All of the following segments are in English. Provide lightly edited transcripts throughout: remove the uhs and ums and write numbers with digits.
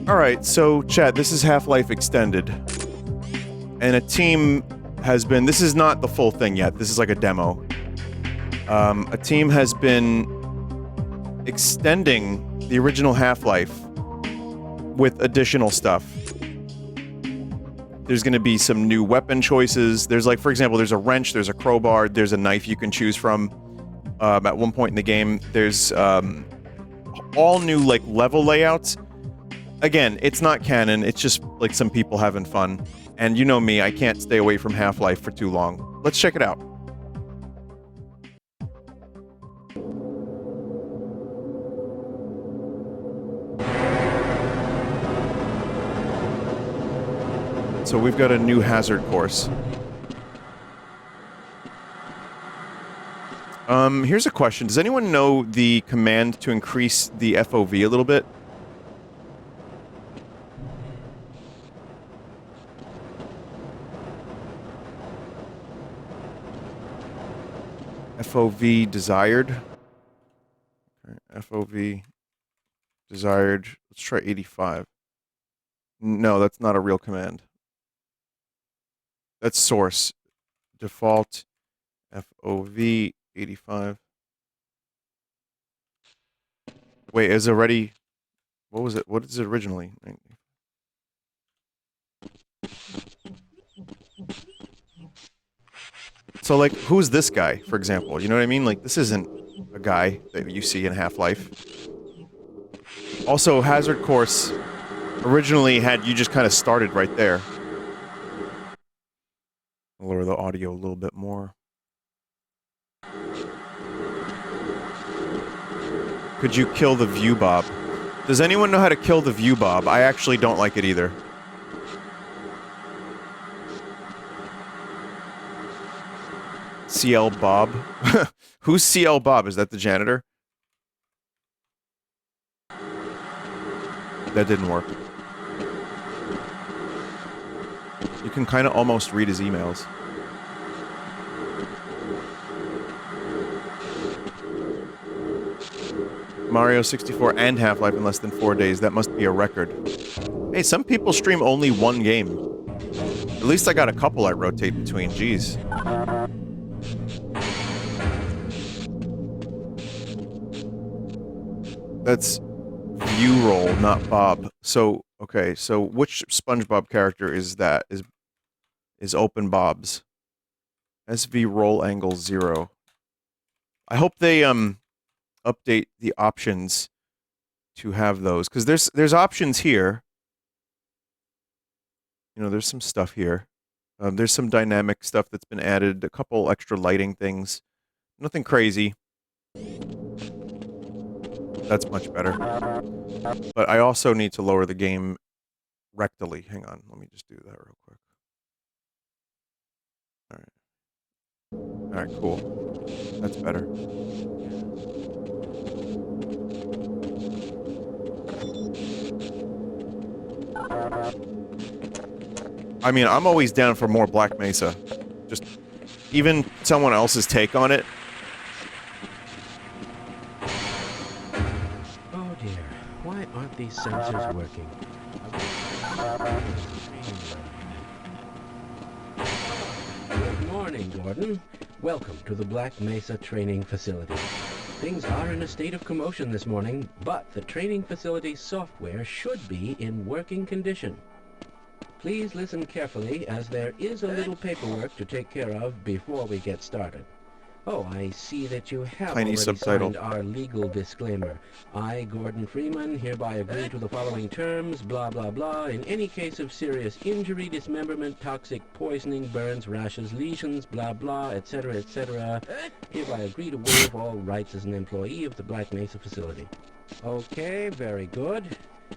Alright, so chat, this is Half-Life Extended. And a team has been... This is not the full thing yet, this is like a demo. A team has been extending the original Half-Life with additional stuff. There's gonna be some new weapon choices. There's like, for example, there's a wrench, there's a crowbar, there's a knife you can choose from. At one point in the game, there's all new like level layouts. Again, it's not canon, it's just like some people having fun. And you know me, I can't stay away from Half-Life for too long. Let's check it out. So we've got a new hazard course. Here's a question. Does anyone know the command to increase the FOV a little bit? FOV desired. Okay, FOV desired. Let's try 85. No, that's not a real command. That's source. Default FOV 85. Wait, is already... What was it? What is it originally? So, like, who's this guy, for example? You know what I mean? Like, this isn't a guy that you see in Half-Life. Also, Hazard Course originally had you just kind of started right there. I'll lower the audio a little bit more. Could you kill the view bob? Does anyone know how to kill the view bob? I actually don't like it either. CL Bob? Who's CL Bob? Is that the janitor? That didn't work. You can kind of almost read his emails. Mario 64 and Half-Life in less than 4 days. That must be a record. Hey, some people stream only one game. At least I got a couple I rotate between. Jeez. That's view roll, not Bob. So, okay, so which SpongeBob character is that? Is Open Bob's? SV roll angle 0. I hope they, update the options to have those. Because there's options here. You know, there's some stuff here. There's some dynamic stuff that's been added. A couple extra lighting things. Nothing crazy. That's much better. But I also need to lower the game rectally. Hang on, let me just do that real quick. Alright, cool. That's better. I mean, I'm always down for more Black Mesa. Just even someone else's take on it. Oh dear, why aren't these sensors working? Good morning, Gordon. Welcome to the Black Mesa training facility. Things are in a state of commotion this morning, but the training facility's software should be in working condition. Please listen carefully, as there is a little paperwork to take care of before we get started. Oh, I see that you have already signed our legal disclaimer. I, Gordon Freeman, hereby agree to the following terms, blah, blah, blah. In any case of serious injury, dismemberment, toxic poisoning, burns, rashes, lesions, blah, blah, etc., hereby agree to waive all rights as an employee of the Black Mesa facility. Okay, very good.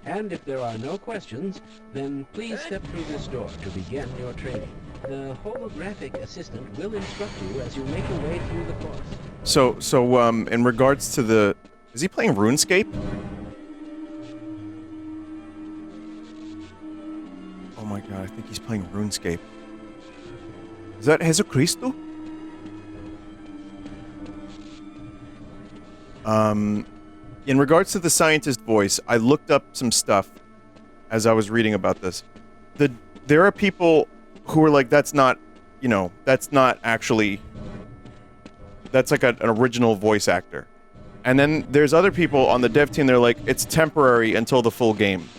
And if there are no questions, then please step through this door to begin your training. The holographic assistant will instruct you as you make your way through the course. So, in regards to the... Is he playing RuneScape? Oh my god, I think he's playing RuneScape. Is that Jesucristo? In regards to the scientist voice, I looked up some stuff. as I was reading about this. There are people who are like, that's not, you know, that's not actually, that's like an original voice actor. And then there's other people on the dev team, they're like, it's temporary until the full game.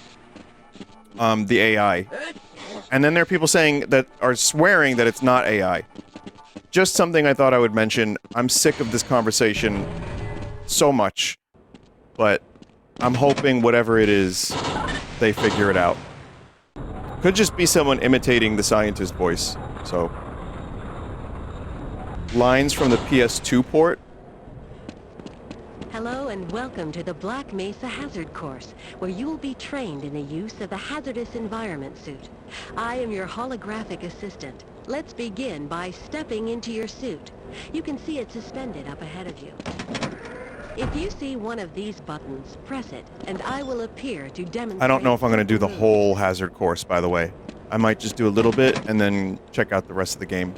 The AI. And then there are people saying that are swearing that it's not AI. Just something I thought I would mention. I'm sick of this conversation so much. But I'm hoping whatever it is, they figure it out. Could just be someone imitating the scientist voice, so. Lines from the PS2 port. Hello and welcome to the Black Mesa Hazard Course, where you will be trained in the use of the hazardous environment suit. I am your holographic assistant. Let's begin by stepping into your suit. You can see it suspended up ahead of you. If you see one of these buttons, press it, and I will appear to demonstrate... I don't know if I'm going to do the whole hazard course, by the way. I might just do a little bit and then check out the rest of the game.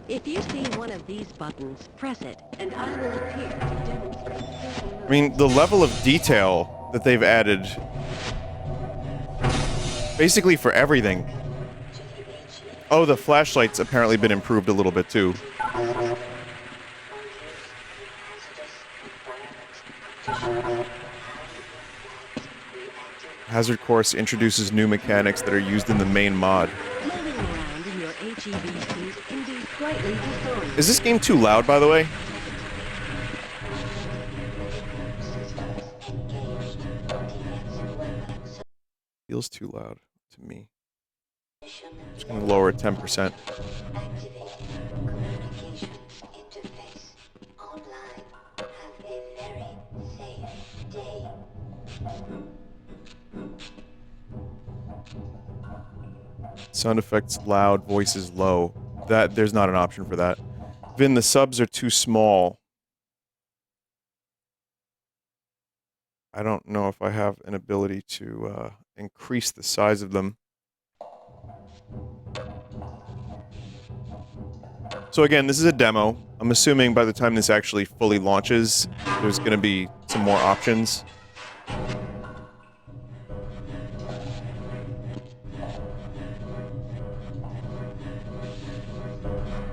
If you see one of these buttons, press it, and I will appear to demonstrate... I mean, the level of detail that they've added... basically for everything. Oh, the flashlight's apparently been improved a little bit, too. Hazard Course introduces new mechanics that are used in the main mod. Moving around in your HEV suit can be slightly disorienting. Is this game too loud, by the way? Feels too loud to me. Just gonna lower it 10%. Sound effects loud, voices low. That there's not an option for that. Vin, the subs are too small. I don't know if I have an ability to increase the size of them. So again, this is a demo. I'm assuming by the time this actually fully launches, there's going to be some more options.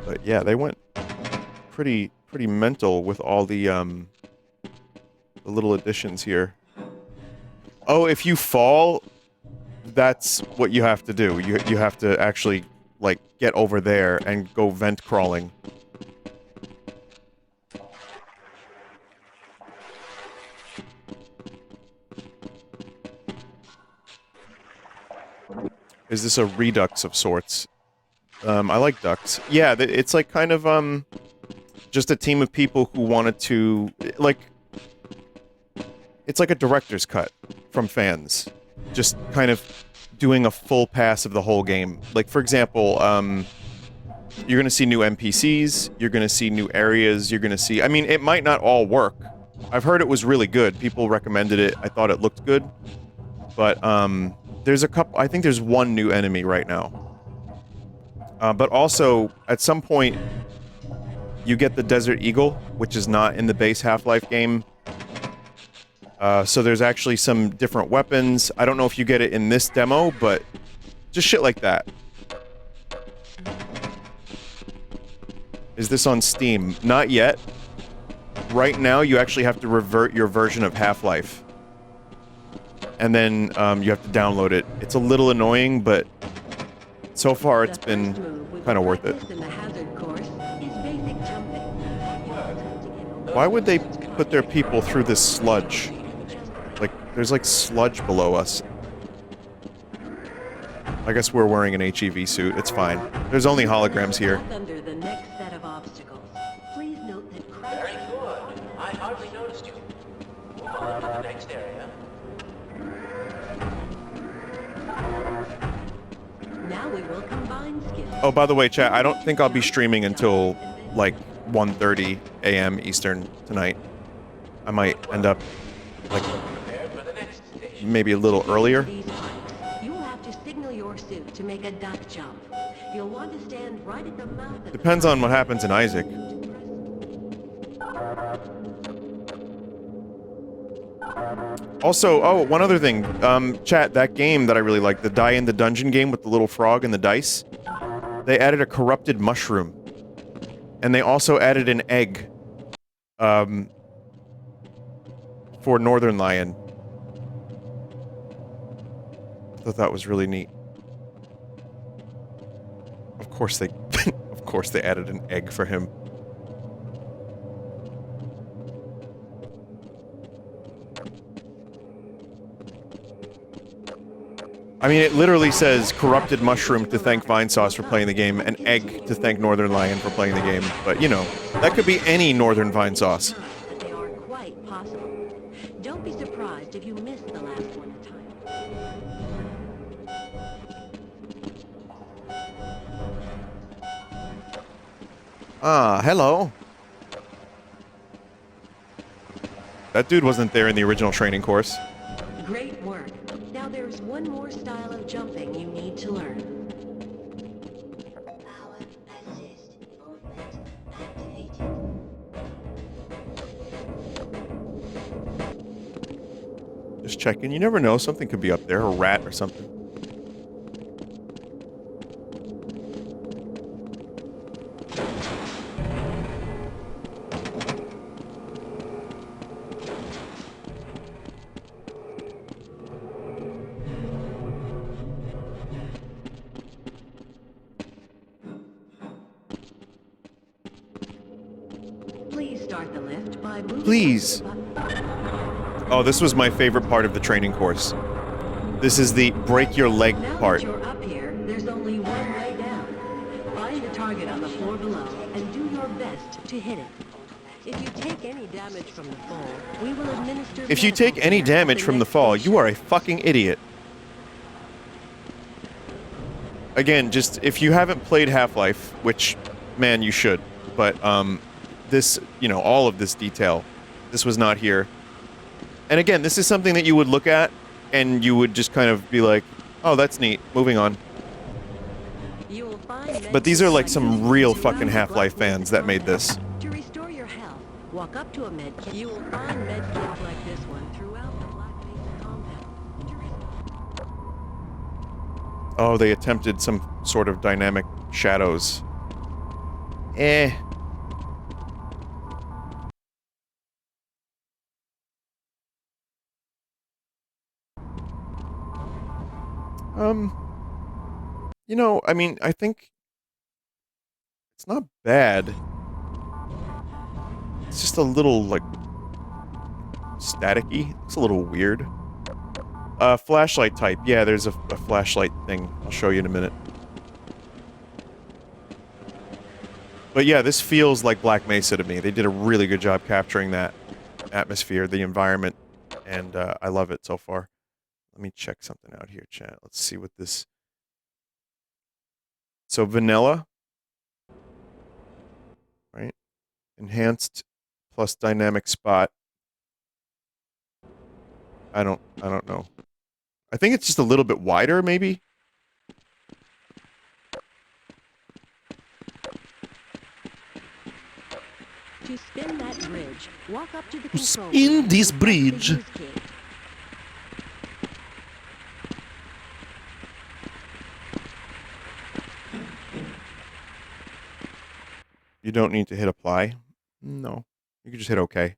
But yeah, they went pretty mental with all the little additions here. Oh, if you fall, that's what you have to do. You have to actually, like, get over there and go vent crawling. Is this a redux of sorts? I like ducks. Yeah, it's like kind of, just a team of people who wanted to, like... It's like a director's cut from fans. Just kind of doing a full pass of the whole game. Like, for example, you're gonna see new NPCs, you're gonna see new areas, you're gonna see... I mean, it might not all work. I've heard it was really good. People recommended it. I thought it looked good. But, there's a couple... I think there's one new enemy right now. But also, at some point, you get the Desert Eagle, which is not in the base Half-Life game. So there's actually some different weapons. I don't know if you get it in this demo, but just shit like that. Is this on Steam? Not yet. Right now, you actually have to revert your version of Half-Life. And then you have to download it. It's a little annoying, but so far it's been kind of worth it. Why would they put their people through this sludge? Like, there's like sludge below us. I guess we're wearing an HEV suit. It's fine. There's only holograms here. Under the next set of obstacles. Please note that Very good. I hardly noticed you. Move on to the next area. Now we will combine skills. Oh, by the way, chat, I don't think I'll be streaming until, like, 1:30 a.m. Eastern tonight. I might end up, like, maybe a little earlier. You will have to signal your suit to make a duck jump. You'll want to stand right at the mouth of Depends on what happens in Isaac. Also, oh, one other thing. Chat, that game that I really like, the Die in the Dungeon game with the little frog and the dice, they added a corrupted mushroom. And they also added an egg, for Northern Lion. I thought that was really neat. Of course they, of course they added an egg for him. I mean, it literally says corrupted mushroom to thank Vinesauce for playing the game, and egg to thank Northern Lion for playing the game. But, you know, that could be any Northern Vinesauce. They are quite possible. Don't be surprised if you miss the last one in time. Ah, hello. That dude wasn't there in the original training course. Great work. Now there's one more style of jumping you need to learn. Power assist movement activated. Just checking. You never know. Something could be up there. A rat or something. Please start the lift by moving. Please. Oh, this was my favorite part of the training course. This is the break your leg Now part. that you're up here, there's only one way down. Find the target on the floor below and do your best to hit it. If you take any damage from the fall, we will administer. If you take any damage from the fall, you are a fucking idiot. Again, just if you haven't played Half-Life, which, man, you should, but this, you know, all of this detail, this was not here. And again, this is something that you would look at and you would just kind of be like, oh, that's neat, moving on. You will find But these are like some real throughout fucking the Half-Life Black fans Mesa that made this. compound. To restore your health, walk up to a med kit. You will find med kits like this one throughout the Black Mesa compound. To restore- Oh, they attempted some sort of dynamic shadows. Eh. You know, I mean, I think it's not bad. It's just a little, like, staticky. It's a little weird. Flashlight type. Yeah, there's a flashlight thing. I'll show you in a minute. But yeah, this feels like Black Mesa to me. They did a really good job capturing that atmosphere, the environment, and I love it so far. Let me check something out here, chat. Let's see what this... So, vanilla. Right? Enhanced plus dynamic spot. I don't know. I think it's just a little bit wider, maybe? To spin that bridge, walk up to the To control spin room this and press the bridge. use key. You don't need to hit apply. No. You can just hit OK.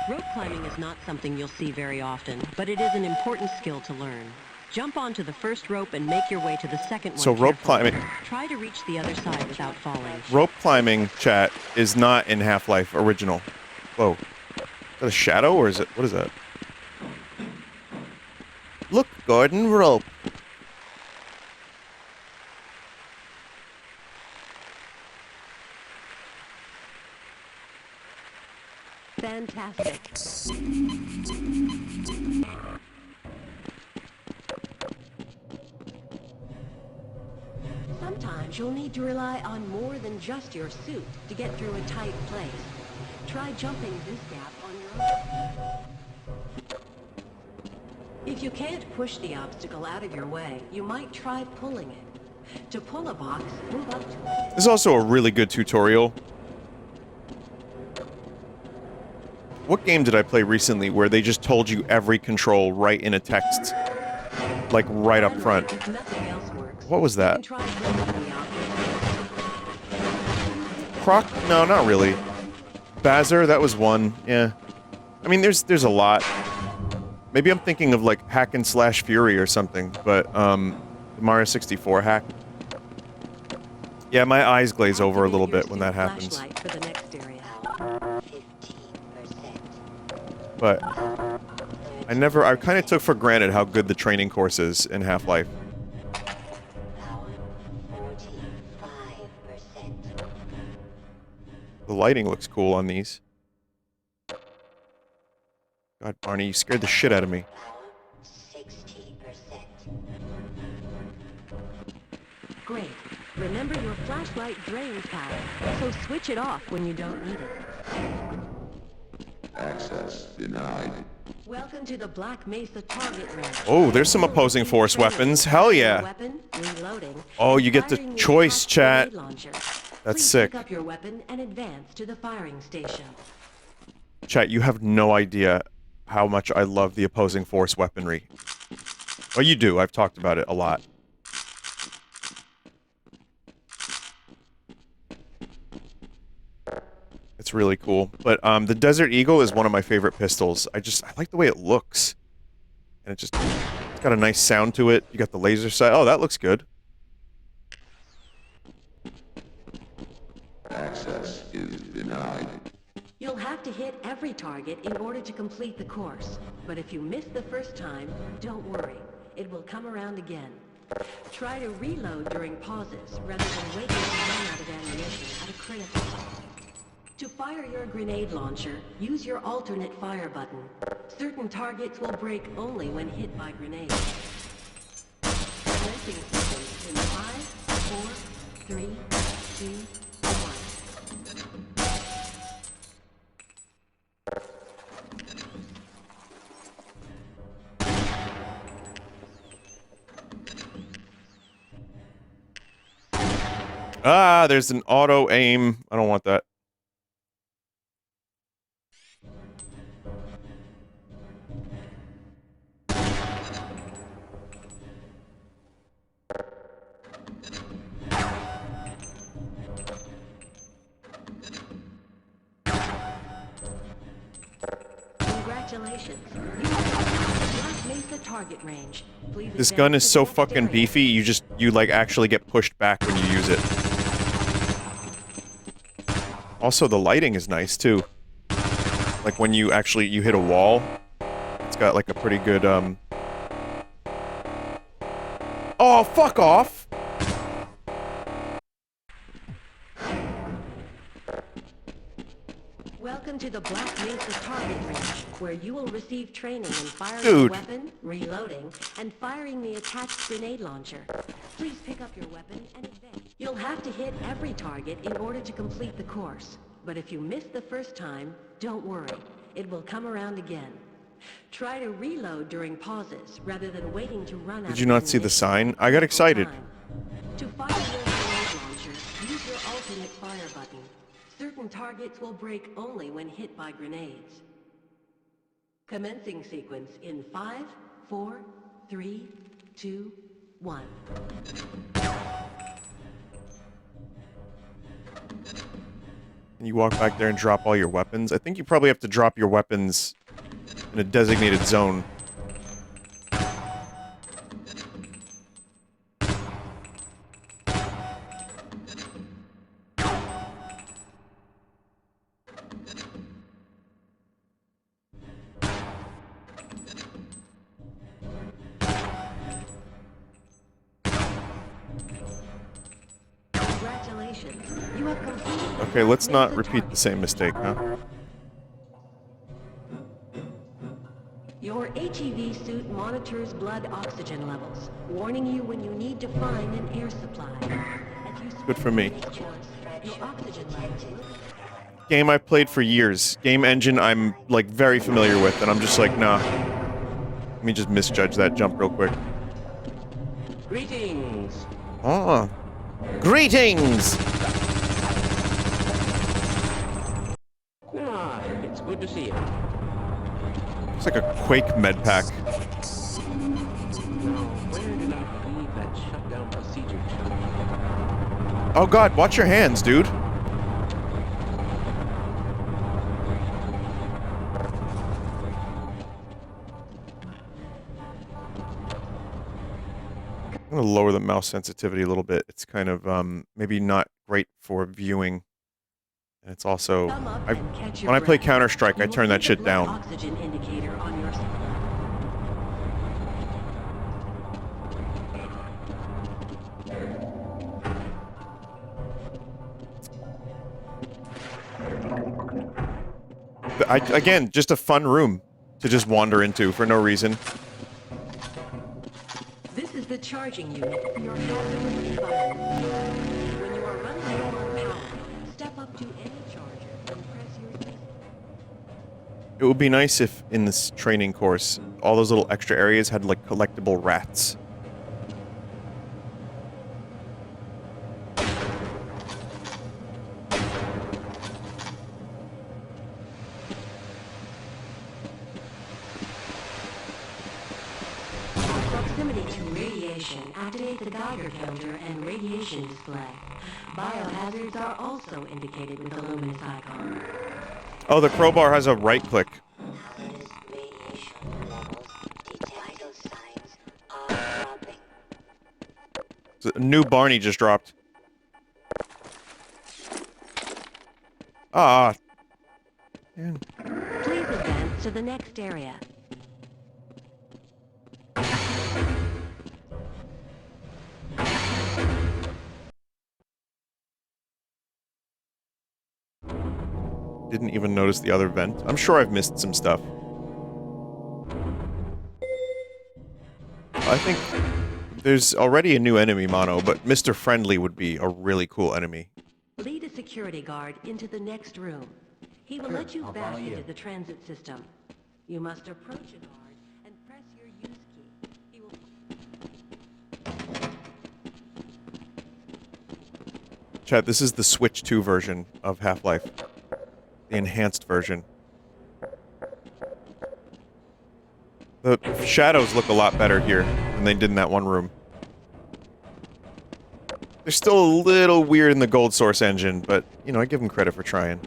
Rope climbing is not something you'll see very often, but it is an important skill to learn. Jump onto the first rope and make your way to the second one. So rope carefully. climbing... Try to reach the other side without falling. Rope climbing, chat, is not in Half-Life original. Whoa. Is that a shadow, or is it... What is that? Look, Gordon, rope. Fantastic. Sometimes you'll need to rely on more than just your suit to get through a tight place. Try jumping this gap on your own. If you can't push the obstacle out of your way, you might try pulling it. To pull a box, move up to it. This is also a really good tutorial. What game did I play recently where they just told you every control right in a text? Like, right up front. If nothing else works, What was you can that? try bringing me out. Croc? No, not really. Bazzer, that was one. Yeah. I mean, there's a lot. Maybe I'm thinking of, like, Hack and Slash Fury or something, but, the Mario 64 hack. Yeah, my eyes glaze over a little bit when that happens. Flashlight for the next area. Power 15%. But I kind of took for granted how good the training course is in Half-Life. Power 45%. The lighting looks cool on these. God, Barney, you scared the shit out of me. Power 60%. Great. Remember your flashlight drains power, so switch it off when you don't need it. Access denied. Welcome to the Black Mesa target range. Oh, there's some opposing force weapons. Hell yeah. Weapon, reloading, Oh, you get the firing choice, attached chat. grenade launcher. That's Please sick. Pick up your weapon and advance to the firing station. Chat, you have no idea how much I love the opposing force weaponry. Well, you do. I've talked about it a lot. It's really cool. But the Desert Eagle is one of my favorite pistols. I like the way it looks. And it's got a nice sound to it. You got the laser sight. Oh, that looks good. Access is denied. You'll have to hit every target in order to complete the course. But if you miss the first time, don't worry. It will come around again. Try to reload during pauses rather than waiting to run out of ammunition at a critical time. To fire your grenade launcher, use your alternate fire button. Certain targets will break only when hit by grenades. Commencing sequence in 5, 4, 3, 2, 1. Ah, there's an auto aim. I don't want that. Congratulations. You have Black Mesa target range. Please This advance gun to is the so next fucking area. beefy, you like actually get pushed back when you use it. Also, the lighting is nice too. Like when you hit a wall, it's got like a pretty good Oh, fuck off! Welcome to the Black Mesa target range, where you will receive training in firing Dude. the weapon, reloading, and firing the attached grenade launcher. Please pick up your weapon and advance. You'll have to hit every target in order to complete the course. But if you miss the first time, don't worry. It will come around again. Try to reload during pauses, rather than waiting to run out Did of you not see the ammunition sign? at I got critical excited. time. To fire your grenade launcher, use your alternate fire button. Certain targets will break only when hit by grenades. Commencing sequence in 5, 4, 3, 2, 1. And you walk back there and drop all your weapons. I think you probably have to drop your weapons in a designated zone. Congratulations. You have completed the Okay, let's Black not Mesa repeat the target. same mistake, huh? Your HEV suit monitors blood oxygen levels, warning you when you need to find an air supply. As you Good for me. your oxygen levels will Game I've played for years. Game engine I'm, like, very familiar with, and I'm just like, nah. Let me just misjudge that jump real quick. Greetings! Oh. Greetings! Ah, it's good to see you. It's like a Quake med pack. Now, where did I leave that shutdown procedure chart? Oh god, watch your hands, dude. I'm gonna lower the mouse sensitivity a little bit. It's kind of, maybe not great for viewing. And it's also... Come up I, and catch your when I play breath. Counter-Strike, I You will turn that see the shit blood down. Oxygen indicator on your supply. Again, just a fun room to just wander into for no reason. This is the charging unit for your hazardous environment. When you are running low on power, step up to any charger and press your key. It would be nice if, in this training course, all those little extra areas had, like, collectible rats. Proximity to radiation activate the Geiger counter and radiation display. Biohazards are also indicated with a luminous icon. Oh, the crowbar has a right click. Hazardous radiation levels. The vital signs are dropping. A new Barney just dropped. Ah. Man. Please advance to the next area. Didn't even notice the other vent. I'm sure I've missed some stuff. I think there's already a new enemy, Mono, but Mr. Friendly would be a really cool enemy. Lead a security guard into the next room. He will let you back into the transit system. You must approach a guard and press your use key. He will... Chat, this is the Switch 2 version of Half-Life. The enhanced version. The shadows look a lot better here than they did in that one room. They're still a little weird in the Gold Source engine, but, you know, I give them credit for trying.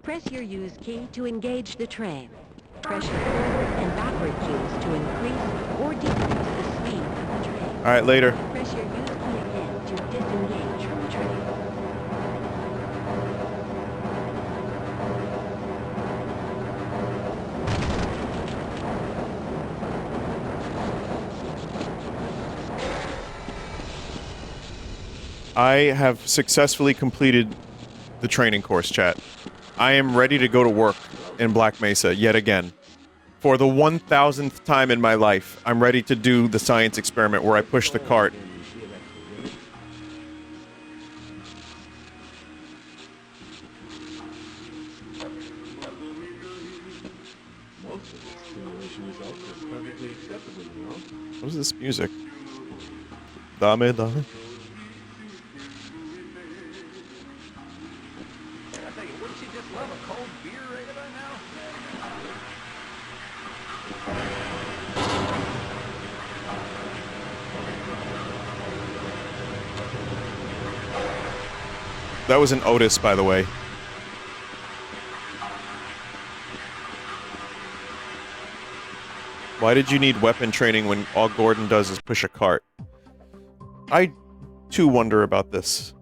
Press your use key to engage the train. Press your forward and backward keys to increase or decrease the speed of the train. Alright, later. Press your use key again to disengage from the train. I have successfully completed the training course, chat. I am ready to go to work in Black Mesa yet again. For the 1000th time in my life, I'm ready to do the science experiment where I push the cart. Most of the simulation results are perfectly acceptable, you know? What is this music? Dame, dame. I tell you, wouldn't you just love a cold beer right about now? That was an Otis, by the way. Why did you need weapon training when all Gordon does is push a cart? I, too, wonder about this.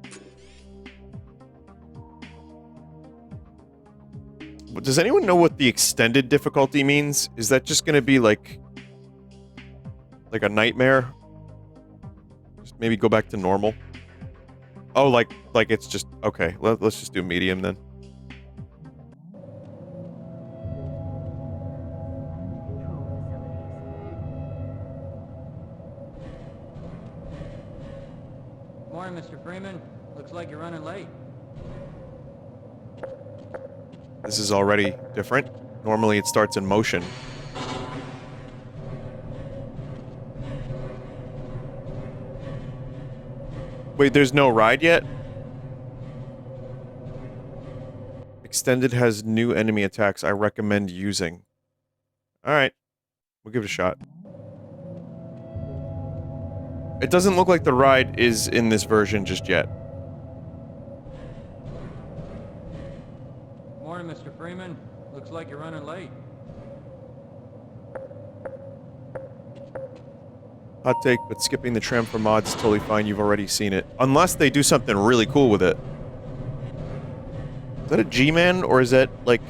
Does anyone know what the extended difficulty means? Is that just gonna be like a nightmare? Just maybe go back to normal? Oh, like it's just... Okay, let's just do medium then. Morning, Mr. Freeman. Looks like you're running late. This is already different. Normally it starts in motion. Wait, there's no ride yet? Extended has new enemy attacks I recommend using. Alright. We'll give it a shot. It doesn't look like the ride is in this version just yet. Morning, Mr. Freeman. Looks like you're running late. Hot take, but skipping the tram for mods is totally fine. You've already seen it. Unless they do something really cool with it. Is that a G-Man, or is that, like,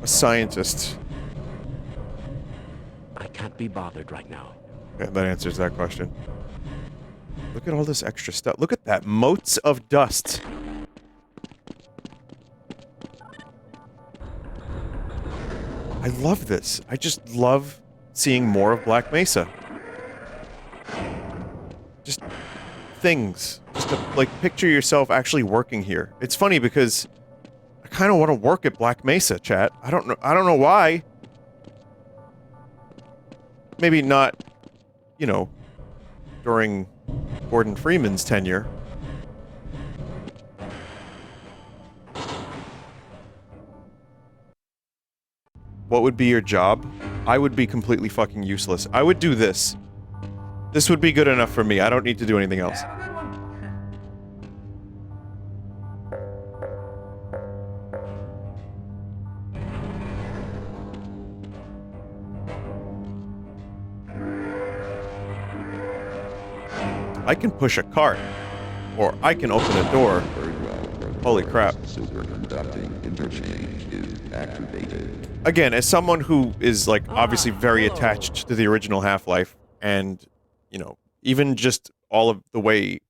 a scientist? I can't be bothered right now. Okay, that answers that question. Look at all this extra stuff. Look at that. Motes of dust. I love this. I just love seeing more of Black Mesa. Just things. Just to, like, picture yourself actually working here. It's funny because I kind of want to work at Black Mesa, chat. I don't know why. Maybe not, you know, during Gordon Freeman's tenure. What would be your job? I would be completely fucking useless. I would do this. This would be good enough for me. I don't need to do anything else. I can push a cart. Or I can open a door. Very well. Holy crap. Superconducting interchange is activated. Again, as someone who is, like, obviously very attached to the original Half-Life, and, you know, even just all of the way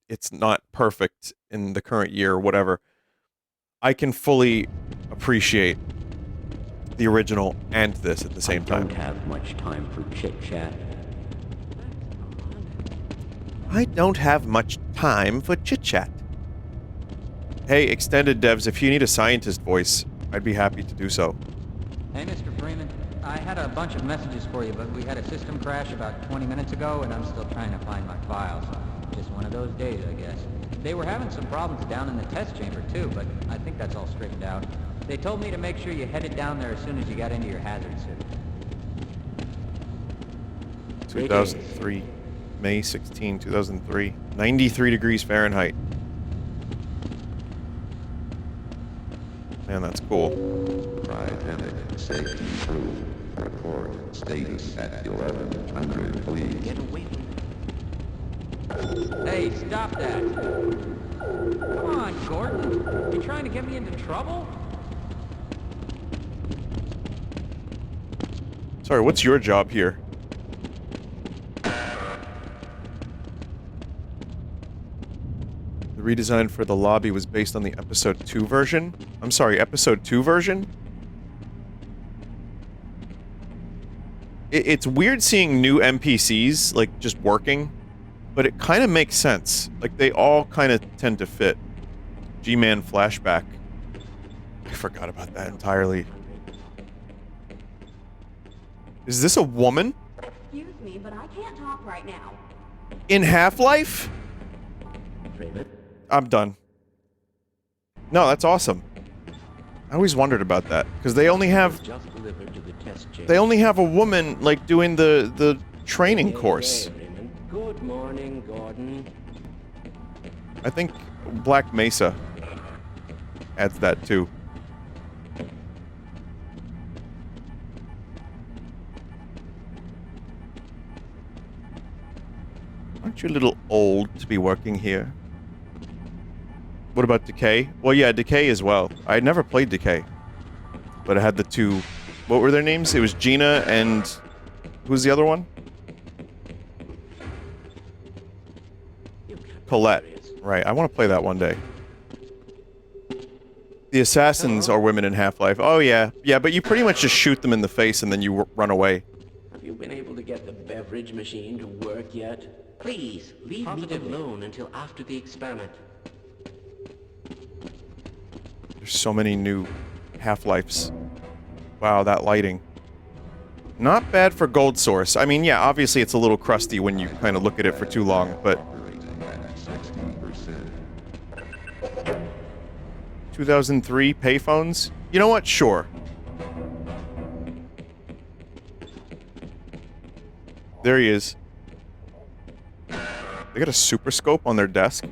it's not perfect in the current year or whatever, I can fully appreciate the original and this at the same time. Don't have much time for chit-chat. I don't have much time for chit-chat. Hey, extended devs, if you need a scientist voice, I'd be happy to do so. Hey, Mr. Freeman. I had a bunch of messages for you, but we had a system crash about 20 minutes ago, and I'm still trying to find my files. Just one of those days, I guess. They were having some problems down in the test chamber, too, but I think that's all straightened out. They told me to make sure you headed down there as soon as you got into your hazard suit. 2003. May 16, 2003. 93 degrees Fahrenheit. Man, that's cool. Cryogenic safety improved. Report status at 1100, please. Get away from me. Hey, stop that! Come on, Gordon. You trying to get me into trouble? Sorry, what's your job here? The redesign for the lobby was based on the episode 2 version? I'm sorry, episode 2 version? It's weird seeing new NPCs, like, just working, but it kind of makes sense. Like, they all kind of tend to fit. G-Man flashback. I forgot about that entirely. Is this a woman? Excuse me, but I can't talk right now. In Half-Life? Freeman? I'm done. No, that's awesome. I always wondered about that, because they only have... Just delivered to the test chamber. They only have a woman, like, doing the training course. Hey, Freeman. Good morning, Gordon. I think Black Mesa adds that, too. Aren't you a little old to be working here? What about Decay? Well, yeah, Decay as well. I had never played Decay. But I had the two... What were their names? It was Gina and... Who's the other one? Colette. Right, I want to play that one day. The assassins are women in Half-Life. Oh, yeah. Yeah, but you pretty much just shoot them in the face and then you run away. Have you been able to get the beverage machine to work yet? Please, leave me alone until after the experiment. There's so many new Half-Lifes. Wow, that lighting. Not bad for Gold Source. I mean, yeah, obviously it's a little crusty when you kind of look at it for too long, but 2003 payphones? You know what? Sure. There he is. They got a super scope on their desk?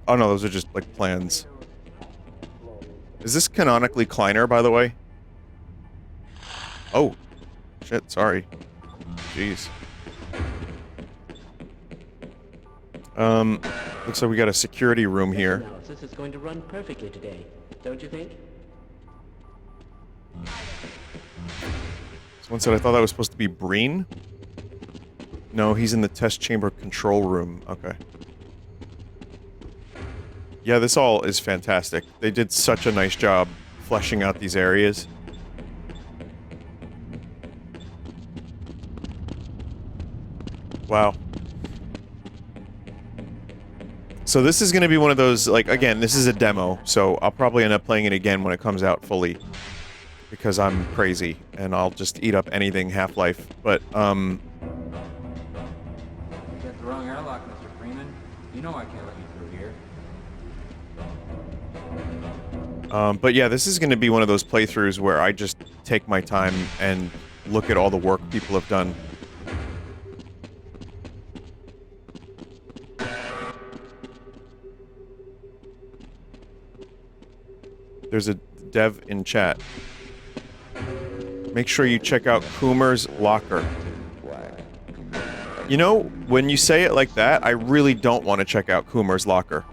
Oh no, those are just, like, plans. Is this canonically Kleiner, by the way? Oh. Shit, sorry. Jeez. Looks like we got a security room here. This analysis is going to run perfectly today, don't you think? Someone said I thought that was supposed to be Breen? No, he's in the test chamber control room. Okay. Yeah, this all is fantastic. They did such a nice job fleshing out these areas. Wow. So this is going to be one of those, like, again, this is a demo, so I'll probably end up playing it again when it comes out fully. Because I'm crazy, and I'll just eat up anything Half-Life, but, You got the wrong airlock, Mr. Freeman. You know I can't let you through here. But yeah, this is going to be one of those playthroughs where I just take my time and look at all the work people have done. There's a dev in chat. Make sure you check out Coomer's Locker. You know, when you say it like that, I really don't want to check out Coomer's Locker.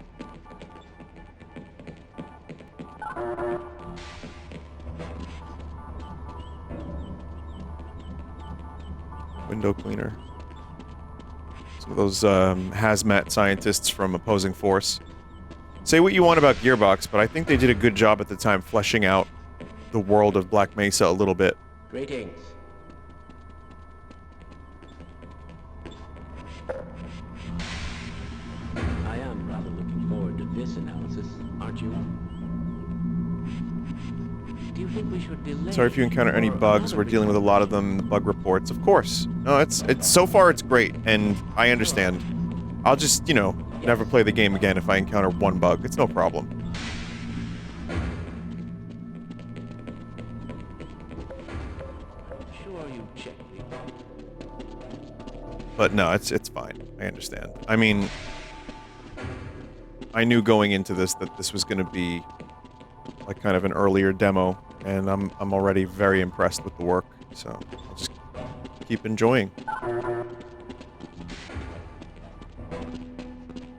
Window cleaner. Some of those hazmat scientists from opposing force. Say what you want about Gearbox, but I think they did a good job at the time fleshing out the world of Black Mesa a little bit. Greetings. I am rather looking forward to this analysis, aren't you? Do you think we should delay? Sorry if you encounter any bugs. We're dealing with a lot of them in the bug reports. Of course. No, it's so far it's great, and I understand. I'll just, you know, never play the game again if I encounter one bug. It's no problem. Sure you checked me. But no, it's fine. I understand. I mean, I knew going into this that this was going to be like kind of an earlier demo, and I'm already very impressed with the work. So I'll just keep enjoying.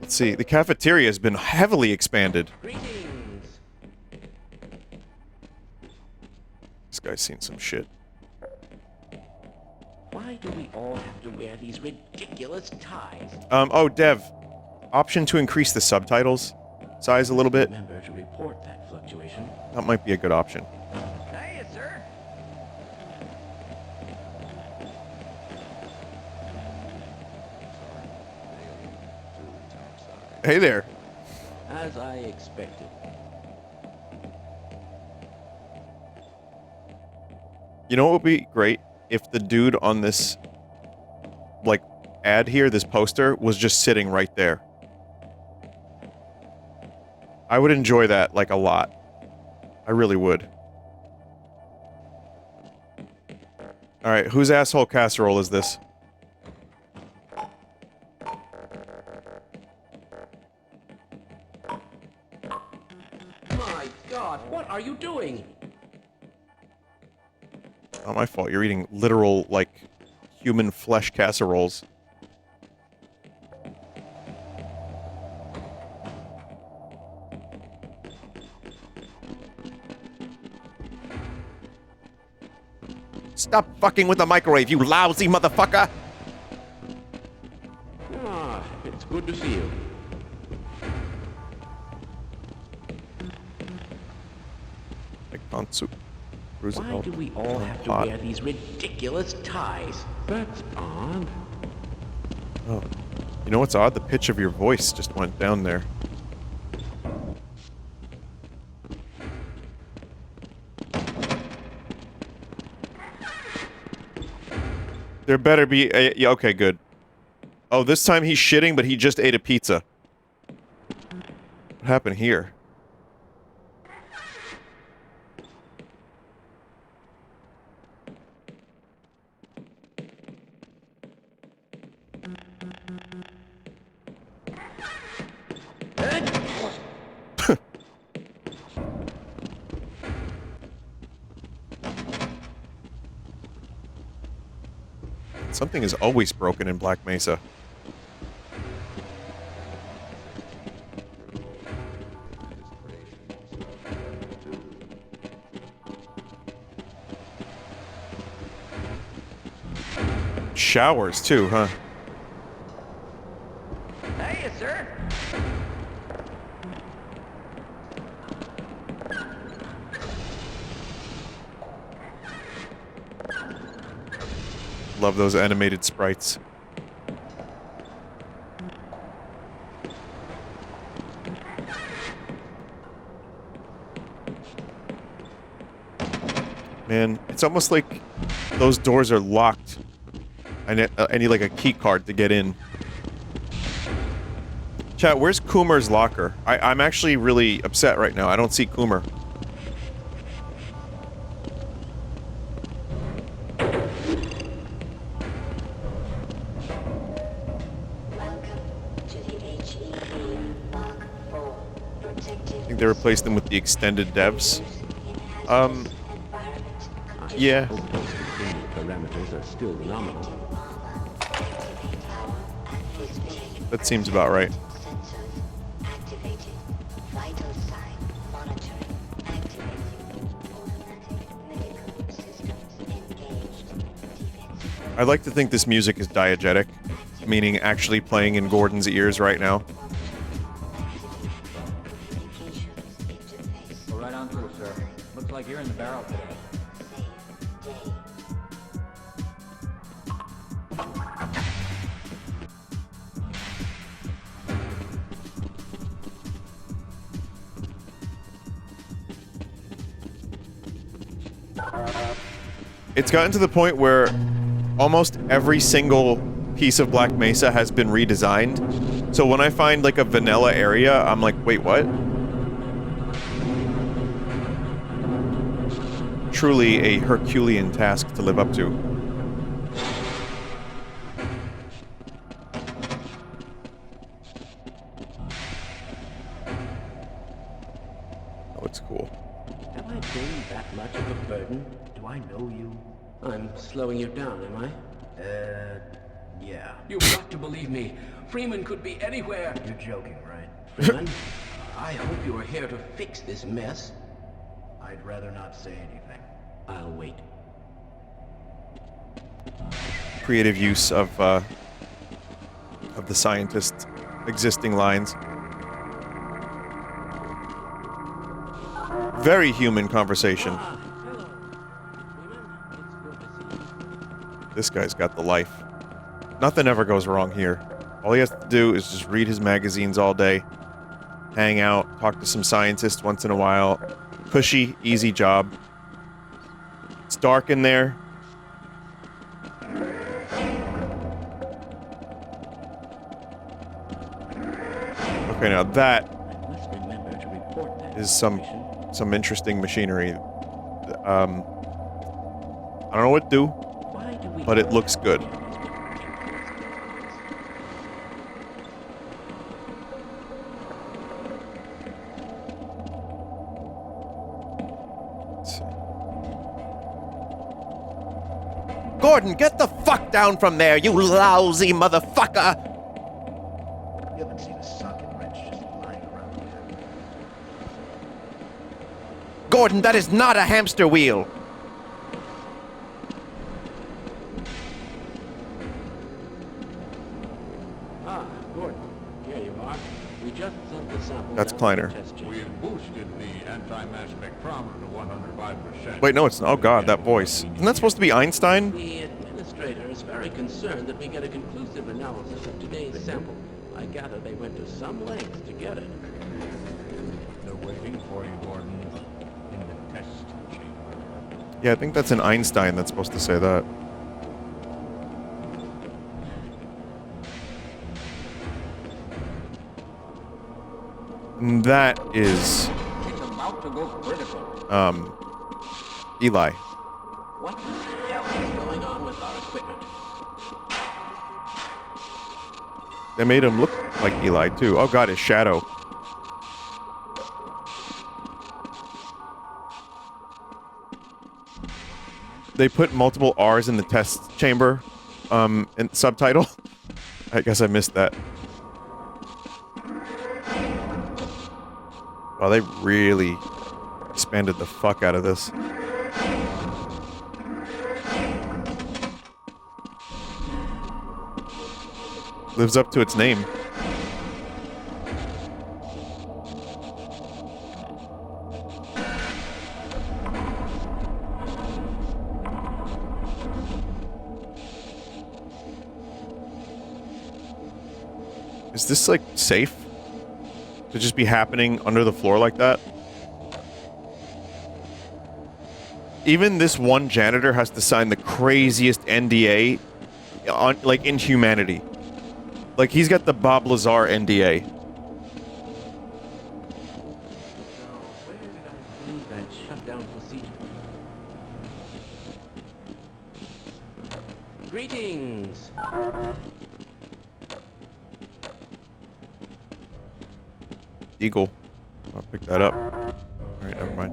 Let's see. The cafeteria has been heavily expanded. Greetings. This guy's seen some shit. Why do we all have to wear these ridiculous ties? Oh, Dev. Option to increase the subtitles size a little bit. Remember to report that fluctuation. That might be a good option. Hey, sir. Hey there. As I expected. You know what would be great? If the dude on this, like, ad here, this poster, was just sitting right there. I would enjoy that, like, a lot. I really would. Alright, whose asshole casserole is this? My God, what are you doing? Not my fault. You're eating literal, like, human flesh casseroles. Stop fucking with the microwave, you lousy motherfucker! Ah, it's good to see you. Eggplant soup. Why Roosevelt. do we all have to Hot. wear these ridiculous ties? That's odd. Oh. You know what's odd? The pitch of your voice just went down there. There better be a... Yeah, okay, good. Oh, this time he's shitting, but he just ate a pizza. What happened here? Something is always broken in Black Mesa. Showers too, huh? Hey, sir. Love those animated sprites. Man, it's almost like those doors are locked. I need like a key card to get in. Chat, where's Coomer's locker? I'm actually really upset right now. I don't see Coomer. I think they replaced them with the extended devs. Yeah. Parameters are still nominal. That seems about right. I'd like to think this music is diegetic, meaning actually playing in Gordon's ears right now. Go right on through, sir. Looks like you're in the barrel today. It's gotten to the point where almost every single piece of Black Mesa has been redesigned. So when I find like a vanilla area, I'm like, wait, what? Truly a Herculean task to live up to. Oh, it's cool. Have I been that much of a burden? Do I know you? I'm slowing you down, am I? Yeah. You've got to believe me. Freeman could be anywhere. You're joking, right? Freeman, I hope you are here to fix this mess. I'd rather not say anything. I'll wait. Creative use of the scientist's existing lines. Very human conversation. Hello. Freeman, it's good to see you. This guy's got the life. Nothing ever goes wrong here. All he has to do is just read his magazines all day, hang out, talk to some scientists once in a while. Cushy, easy job. It's dark in there. Okay, now that I must remember to report that is some interesting machinery. I don't know what to do, Why do we but it looks good. Let's see. Gordon, get the fuck down from there, you lousy motherfucker! You haven't seen a socket wrench just lying around here. Gordon, that is not a hamster wheel! Ah, Gordon, here you are. We just sent the sample. That's down Kleiner. to the test chamber. We've boosted the anti-mass spectrometer to 105%. Wait, no, it's not. Oh god, that voice. Isn't that supposed to be Einstein? The administrator is very concerned that we get a conclusive analysis of today's sample. I gather they went to some lengths to get it. They're waiting for you, Gordon, in the test chamber. Yeah, I think that's an Einstein that's supposed to say that. And that is, It's about to go critical. Eli. What the hell is going on with our equipment? They made him look like Eli, too. Oh god, his shadow. They put multiple R's in the test chamber, in subtitle. I guess I missed that. Wow, they really expanded the fuck out of this. Lives up to its name. Is this, like, safe? To just be happening under the floor like that? Even this one janitor has to sign the craziest NDA on, like, in humanity. Like, he's got the Bob Lazar NDA. That shutdown procedure. Greetings. Eagle. I'll pick that up. Alright, never mind.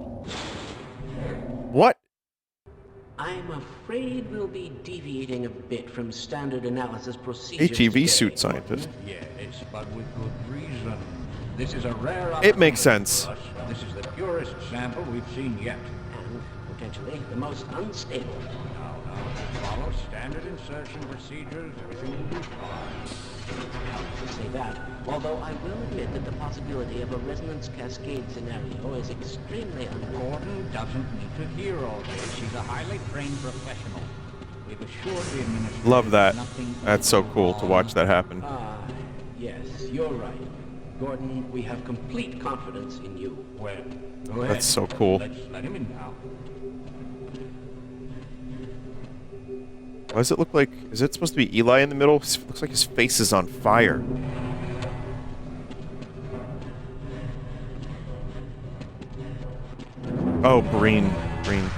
What? I'm afraid we'll be deviating a bit from standard analysis procedures HEV today. suit scientist. Yes, but with good reason. This is a rare It makes opportunity sense. for us. This is the purest sample we've seen yet. And potentially the most unstable. Now, follow standard insertion procedures, everything will be fine. To say that, although I will admit that the possibility of a resonance cascade scenario is extremely unlikely. Gordon doesn't need to hear all this. She's a highly trained professional. We've assured the administration Love that. nothing That's so cool to watch that happen. Yes, you're right. Gordon, we have complete confidence in you. Well, go ahead. That's so cool. Let's let him in now. Why does it look like... Is it supposed to be Eli in the middle? It looks like his face is on fire. Oh, Breen. Breen.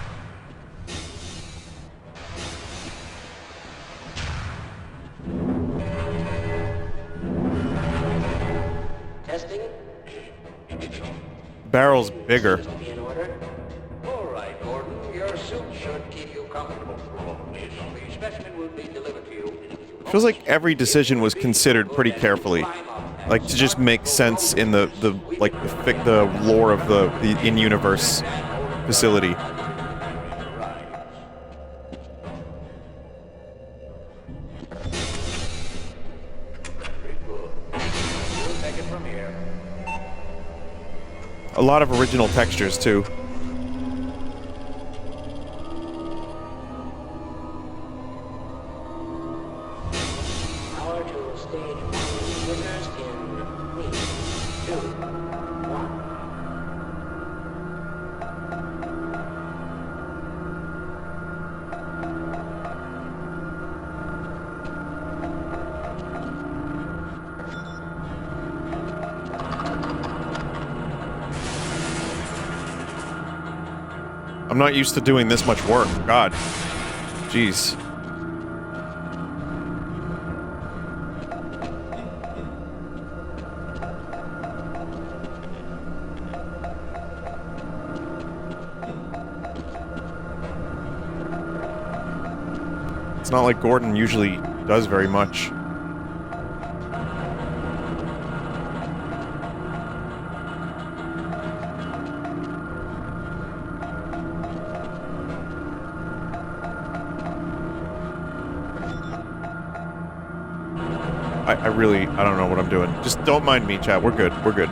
Testing? Barrel's bigger. Seems to be in order. All right, Gordon. Your suit should keep you comfortable for all of this. The specimen will be delivered to you in a few Feels like every decision was considered pretty carefully. Like, to just make sense in the lore of the in-universe facility. Take it from here. A lot of original textures, too. Power to stage 1 winners in 3, 2, 1. I'm not used to doing this much work. God. Jeez. It's not like Gordon usually does very much. I don't know what I'm doing. Just don't mind me, chat. We're good. We're good.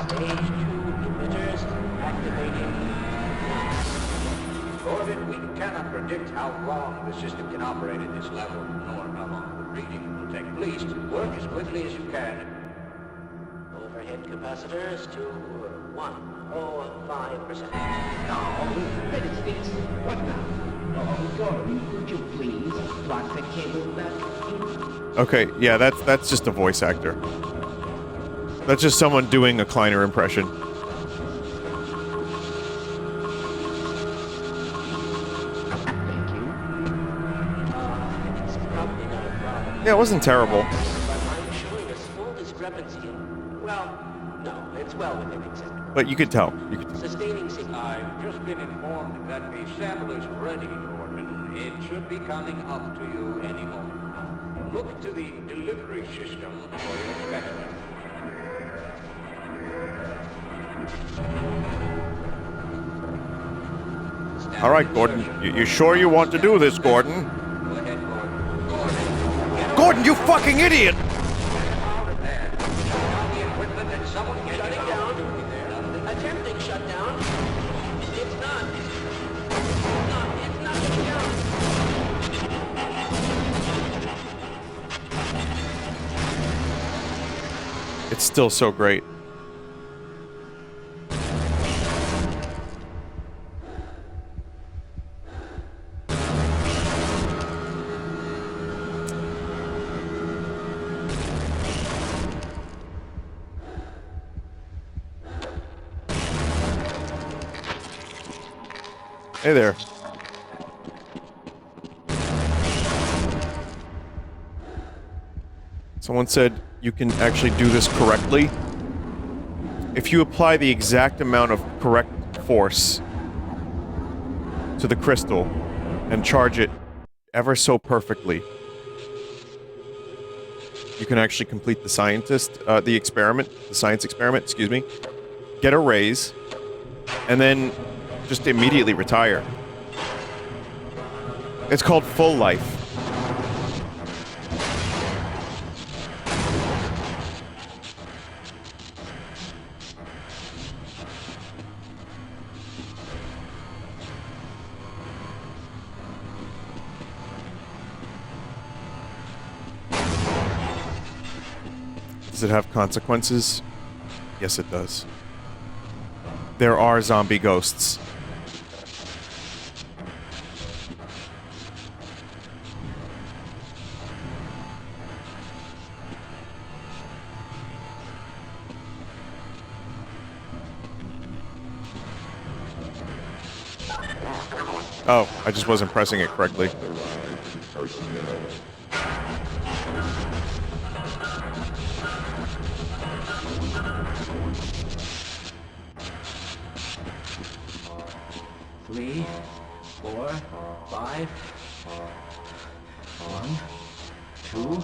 Stage 2 emitters activating. Gordon, we cannot predict how long the system can operate at this level, nor how long the reading will take. Please, work as quickly as you can. Overhead capacitors to 105%. Now, let us this. What now? Oh, Gordon, could you please plug the cable back in? Okay, yeah, that's just a voice actor. That's just someone doing a Kleiner impression. Yeah, it wasn't terrible. But I'm showing a small discrepancy. Well, no, it's well within acceptable. But you could tell. You could tell. Sustaining signal. I've just been informed that the sample is ready, Gordon. It should be coming up to you any moment now. Look to the delivery system for your specimen. All right, Gordon. You sure you want to do this, Gordon? Go ahead, Gordon. Gordon, you fucking idiot! Out of there. Shut down the equipment and someone get Shutting down. Attempting shutdown. It's not shutting down. It's still so great. Hey there. Someone said you can actually do this correctly. If you apply the exact amount of correct force to the crystal and charge it ever so perfectly, you can actually complete the science experiment, excuse me, get a raise, and then just immediately retire. It's called full life. Does it have consequences? Yes, it does. There are zombie ghosts. Oh, I just wasn't pressing it correctly. Three, 4, 5. 1, 2.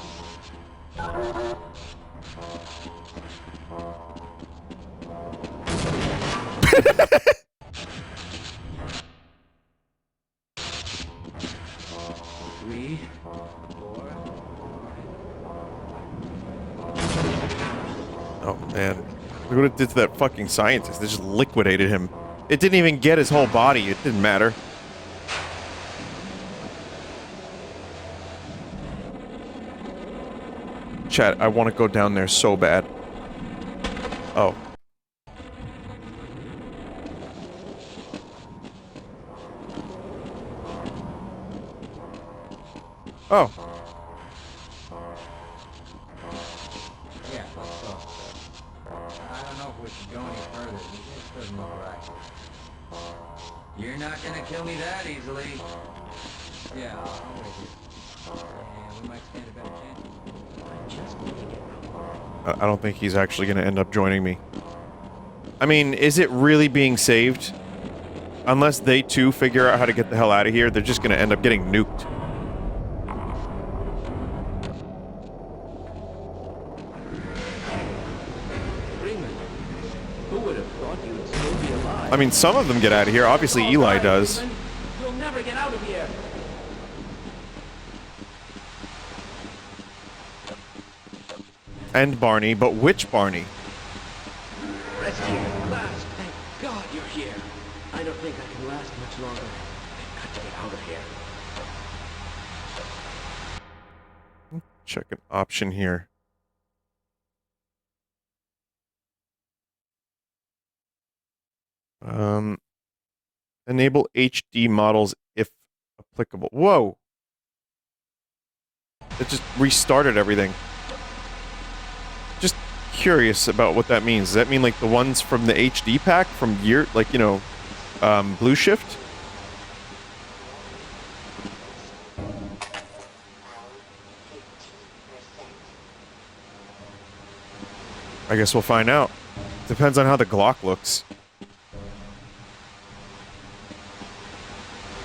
Three, 4. Oh man, look what it did to that fucking scientist. They just liquidated him. It didn't even get his whole body. It didn't matter. Chat, I want to go down there so bad. Oh. Oh. Yeah, let's go. I don't know if we should go any further. This doesn't look right. You're not gonna kill me that easily. Yeah, I'll wait here. And we might stand a better chance. I don't think he's actually going to end up joining me. I mean, is it really being saved? Unless they too figure out how to get the hell out of here, they're just going to end up getting nuked. Who would have thought you'd still be alive? I mean, some of them get out of here. Obviously, Eli does. You'll never get out of here. And Barney, but which Barney? Rescue at last. Thank God you're here. I don't think I can last much longer. I've got to get out of here. Check an option here. Enable HD models if applicable. Whoa! It just restarted everything. Just curious about what that means. Does that mean like the ones from the HD pack from year, like, you know, Blue Shift? I guess we'll find out. Depends on how the Glock looks.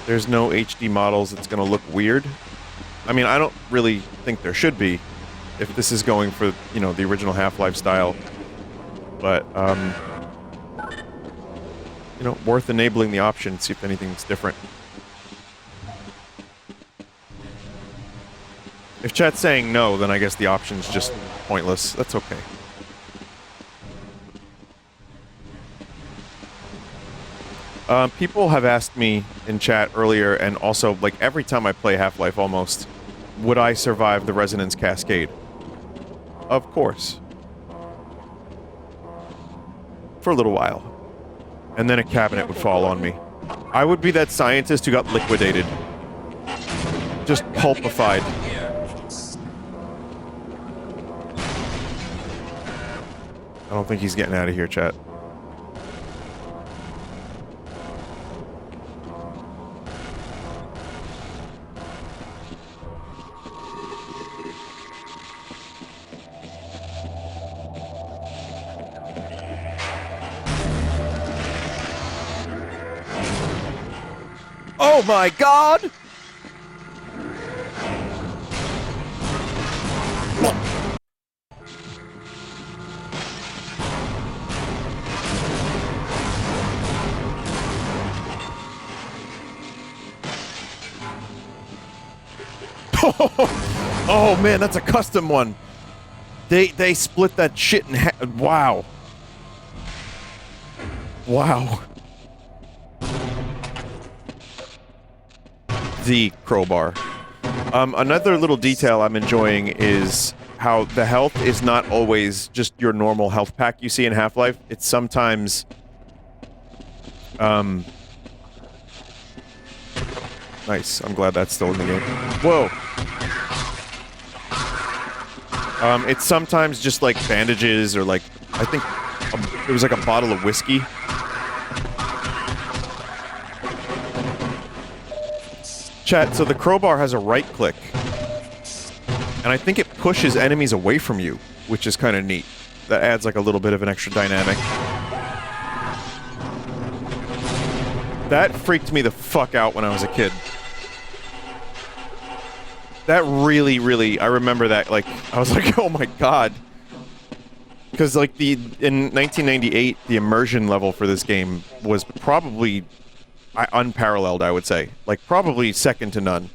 There's no HD models. It's going to look weird. I mean, I don't really think there should be if this is going for, you know, the original Half-Life style. But, you know, worth enabling the option, see if anything's different. If chat's saying no, then I guess the option's just pointless. That's okay. People have asked me in chat earlier, and also, like, every time I play Half-Life almost, would I survive the Resonance Cascade? Of course. For a little while. And then a cabinet would fall on me. I would be that scientist who got liquidated. Just pulpified. I don't think he's getting out of here, chat. Oh my god! Oh man, that's a custom one. They split that shit in half. Wow. Wow. The crowbar. Another little detail I'm enjoying is how the health is not always just your normal health pack you see in Half-Life. It's sometimes nice. I'm glad that's still in the game. Whoa. It's sometimes just like bandages or like, I think it was like a bottle of whiskey. Chat, so the crowbar has a right click. And I think it pushes enemies away from you, which is kind of neat. That adds like a little bit of an extra dynamic. That freaked me the fuck out when I was a kid. That really, I remember that, like, I was like, oh my god. Because, like, in 1998, the immersion level for this game was probably unparalleled, I would say. Like, probably second to none.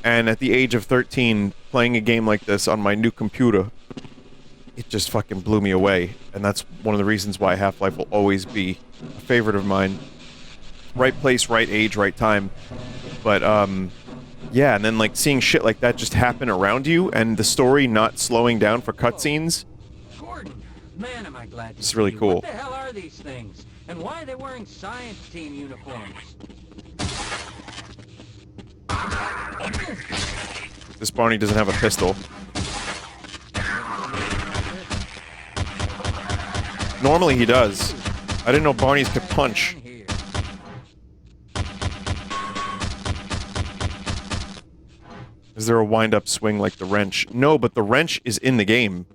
And at the age of 13, playing a game like this on my new computer, it just fucking blew me away. And that's one of the reasons why Half-Life will always be a favorite of mine. Right place, right age, right time. But, yeah, and then, like, seeing shit like that just happen around you, and the story not slowing down for cutscenes. Gordon, man, am I glad to It's really cool. What the hell are these things? And why are they wearing science team uniforms? This Barney doesn't have a pistol. Normally he does. I didn't know Barneys could punch. Is there a wind-up swing like the wrench? No, but the wrench is in the game.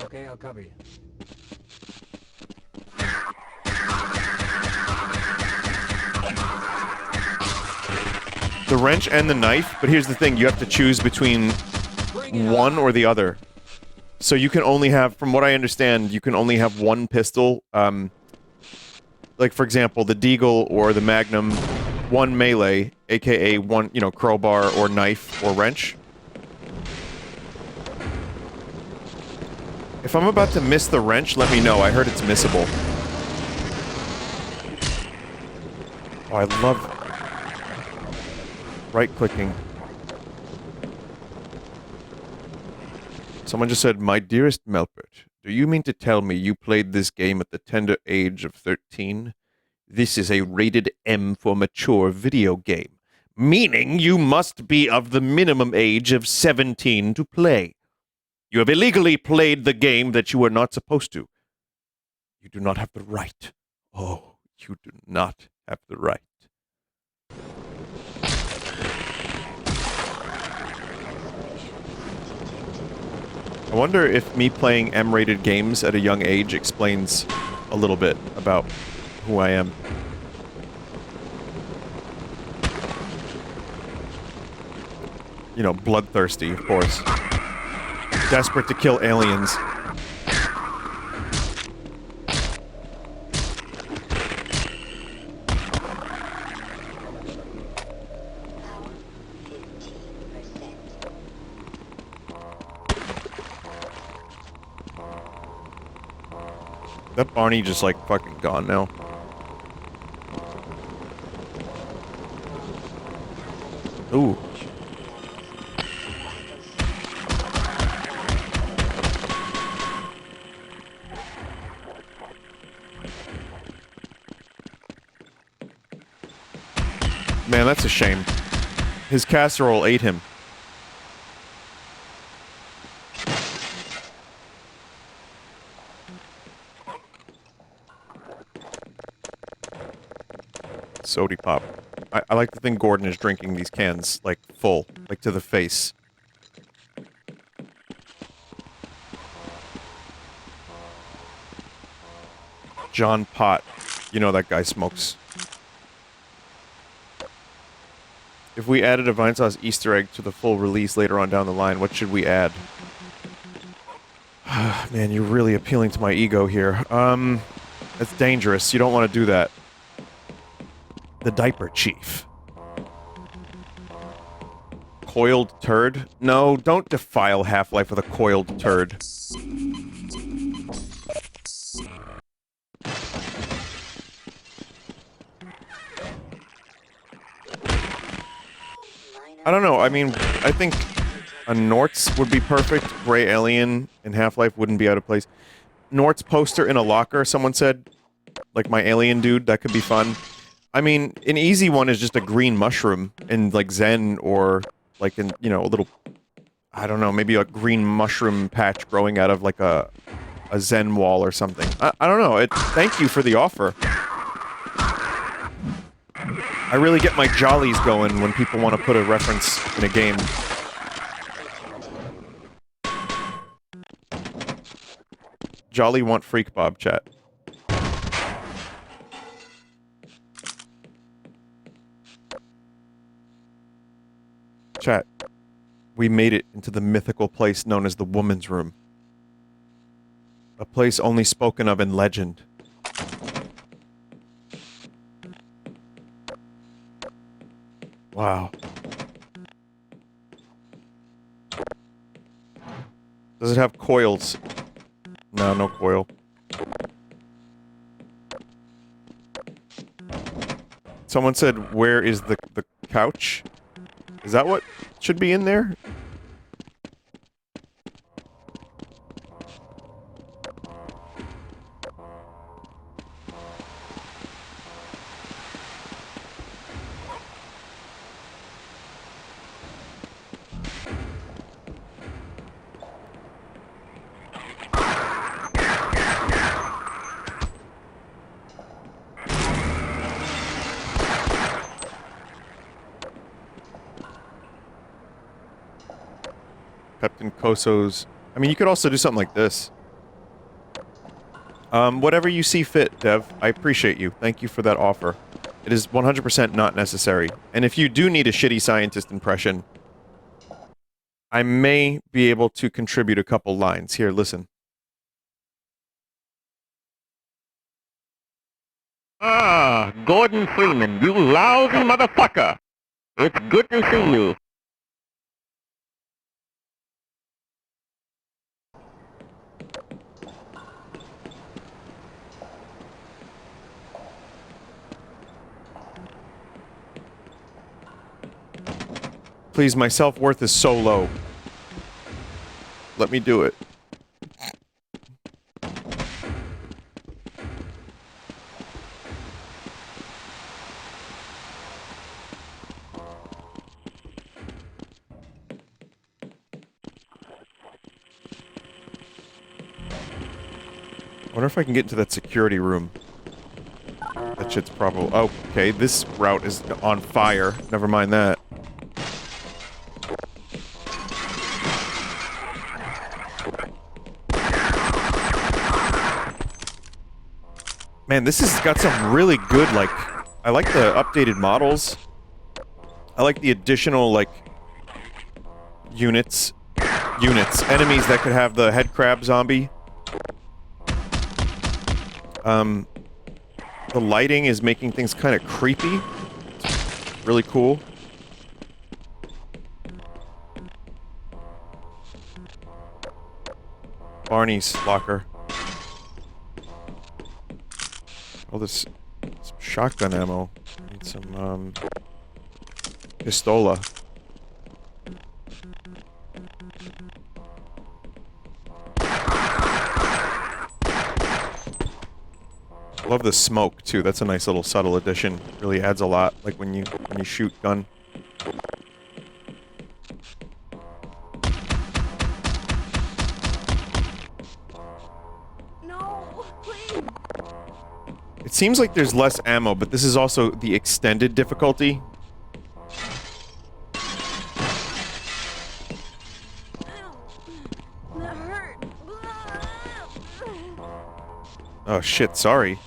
Okay, I'll cover you. The wrench and the knife, but here's the thing, you have to choose between one or the other. So you can only have, from what I understand, you can only have one pistol. Like, for example, the Deagle or the Magnum, one melee, aka one, you know, crowbar or knife or wrench. If I'm about to miss the wrench, let me know. I heard it's missable. Oh, I love right-clicking. Someone just said, "My dearest Melpert, do you mean to tell me you played this game at the tender age of 13? This is a rated M for mature video game, meaning you must be of the minimum age of 17 to play. You have illegally played the game that you were not supposed to. You do not have the right. Oh, you do not have the right." I wonder if me playing M-rated games at a young age explains a little bit about who I am. You know, bloodthirsty, of course. Desperate to kill aliens. That Barney just like fucking gone now. Ooh. Man, that's a shame. His casserole ate him. Sody pop. I like to think Gordon is drinking these cans, like, full. Like, to the face. John Pott. You know that guy smokes. If we added a Vinesauce Easter egg to the full release later on down the line, what should we add? Man, you're really appealing to my ego here. That's dangerous. You don't want to do that. The Diaper Chief. Coiled turd? No, don't defile Half-Life with a coiled turd. I don't know, I mean, I think a Nort's would be perfect. Gray Alien in Half-Life wouldn't be out of place. Nort's poster in a locker, someone said. Like my alien dude, that could be fun. I mean, an easy one is just a green mushroom in, like, Zen, or, like, in, you know, a little... I don't know, maybe a green mushroom patch growing out of, like, a Zen wall or something. I don't know, thank you for the offer. I really get my jollies going when people want to put a reference in a game. Jolly want freak Bob, chat. Chat, we made it into the mythical place known as the Woman's Room. A place only spoken of in legend. Wow. Does it have coils? No, no coil. Someone said, where is the couch? Is that what should be in there? Captain Koso's... I mean, you could also do something like this. Whatever you see fit, Dev. I appreciate you. Thank you for that offer. It is 100% not necessary. And if you do need a shitty scientist impression, I may be able to contribute a couple lines. Here, listen. Ah, Gordon Freeman, you lousy motherfucker! It's good to see you. Please, my self-worth is so low. Let me do it. I wonder if I can get into that security room. That shit's probably... Oh, okay, this route is on fire. Never mind that. Man, this has got some really good, like... I like the updated models. I like the additional, like... Units. Enemies that could have the head crab zombie. The lighting is making things kind of creepy. It's really cool. Barney's locker. Oh, this some shotgun ammo. Need some pistola. Love the smoke too. That's a nice little subtle addition. Really adds a lot. Like when you shoot gun. No, please. It seems like there's less ammo, but this is also the extended difficulty. That hurt. Oh shit, sorry.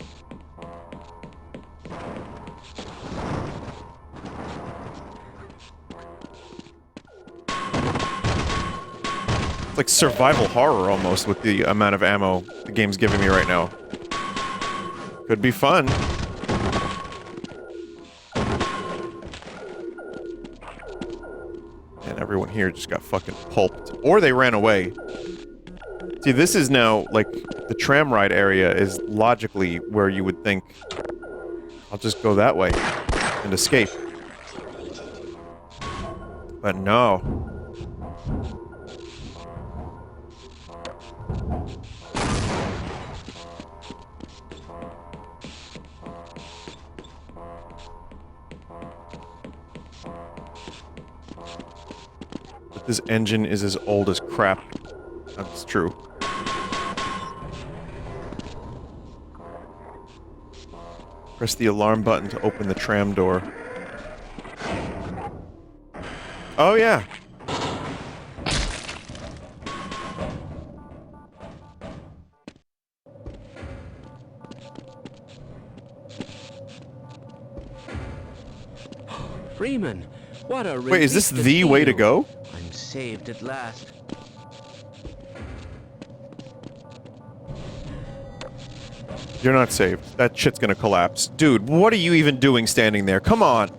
It's like survival horror almost with the amount of ammo the game's giving me right now. Could be fun. And everyone here just got fucking pulped. Or they ran away. See, this is now, like, the tram ride area is logically where you would think, I'll just go that way and escape. But no. This engine is as old as crap. That's true. Press the alarm button to open the tram door. Oh, yeah. Freeman, what a Wait, is this relief the see way to you. go? I'm saved at last. You're not saved. That shit's gonna collapse. Dude, what are you even doing standing there? Come on!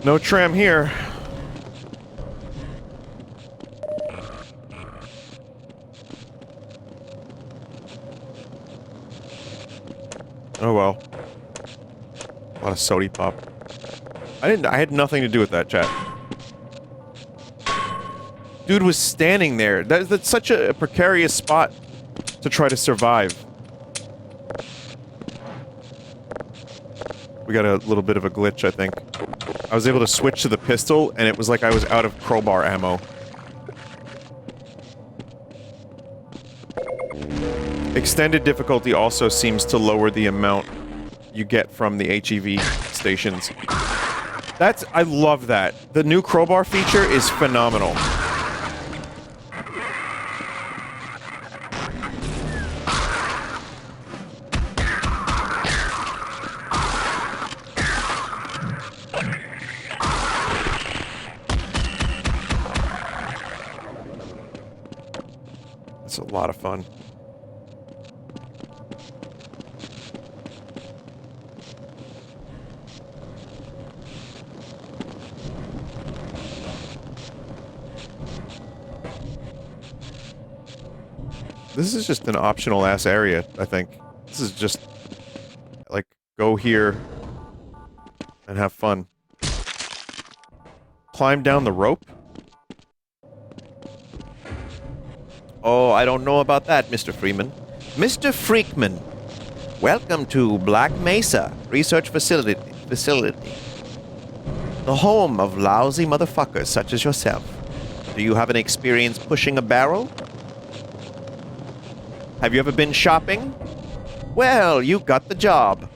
No tram here. Oh well. A lot of sody pop. I had nothing to do with that, chat. Dude was standing there. That's such a precarious spot to try to survive. We got a little bit of a glitch, I think. I was able to switch to the pistol, and it was like I was out of crowbar ammo. Extended difficulty also seems to lower the amount you get from the HEV stations. I love that. The new crowbar feature is phenomenal. It's a lot of fun. This is just an optional ass area, I think. This is just like go here and have fun. Climb down the rope? Oh, I don't know about that, Mr. Freeman. Mr. Freakman, welcome to Black Mesa Research Facility. The home of lousy motherfuckers such as yourself. Do you have any experience pushing a barrel? Have you ever been shopping? Well, you got the job.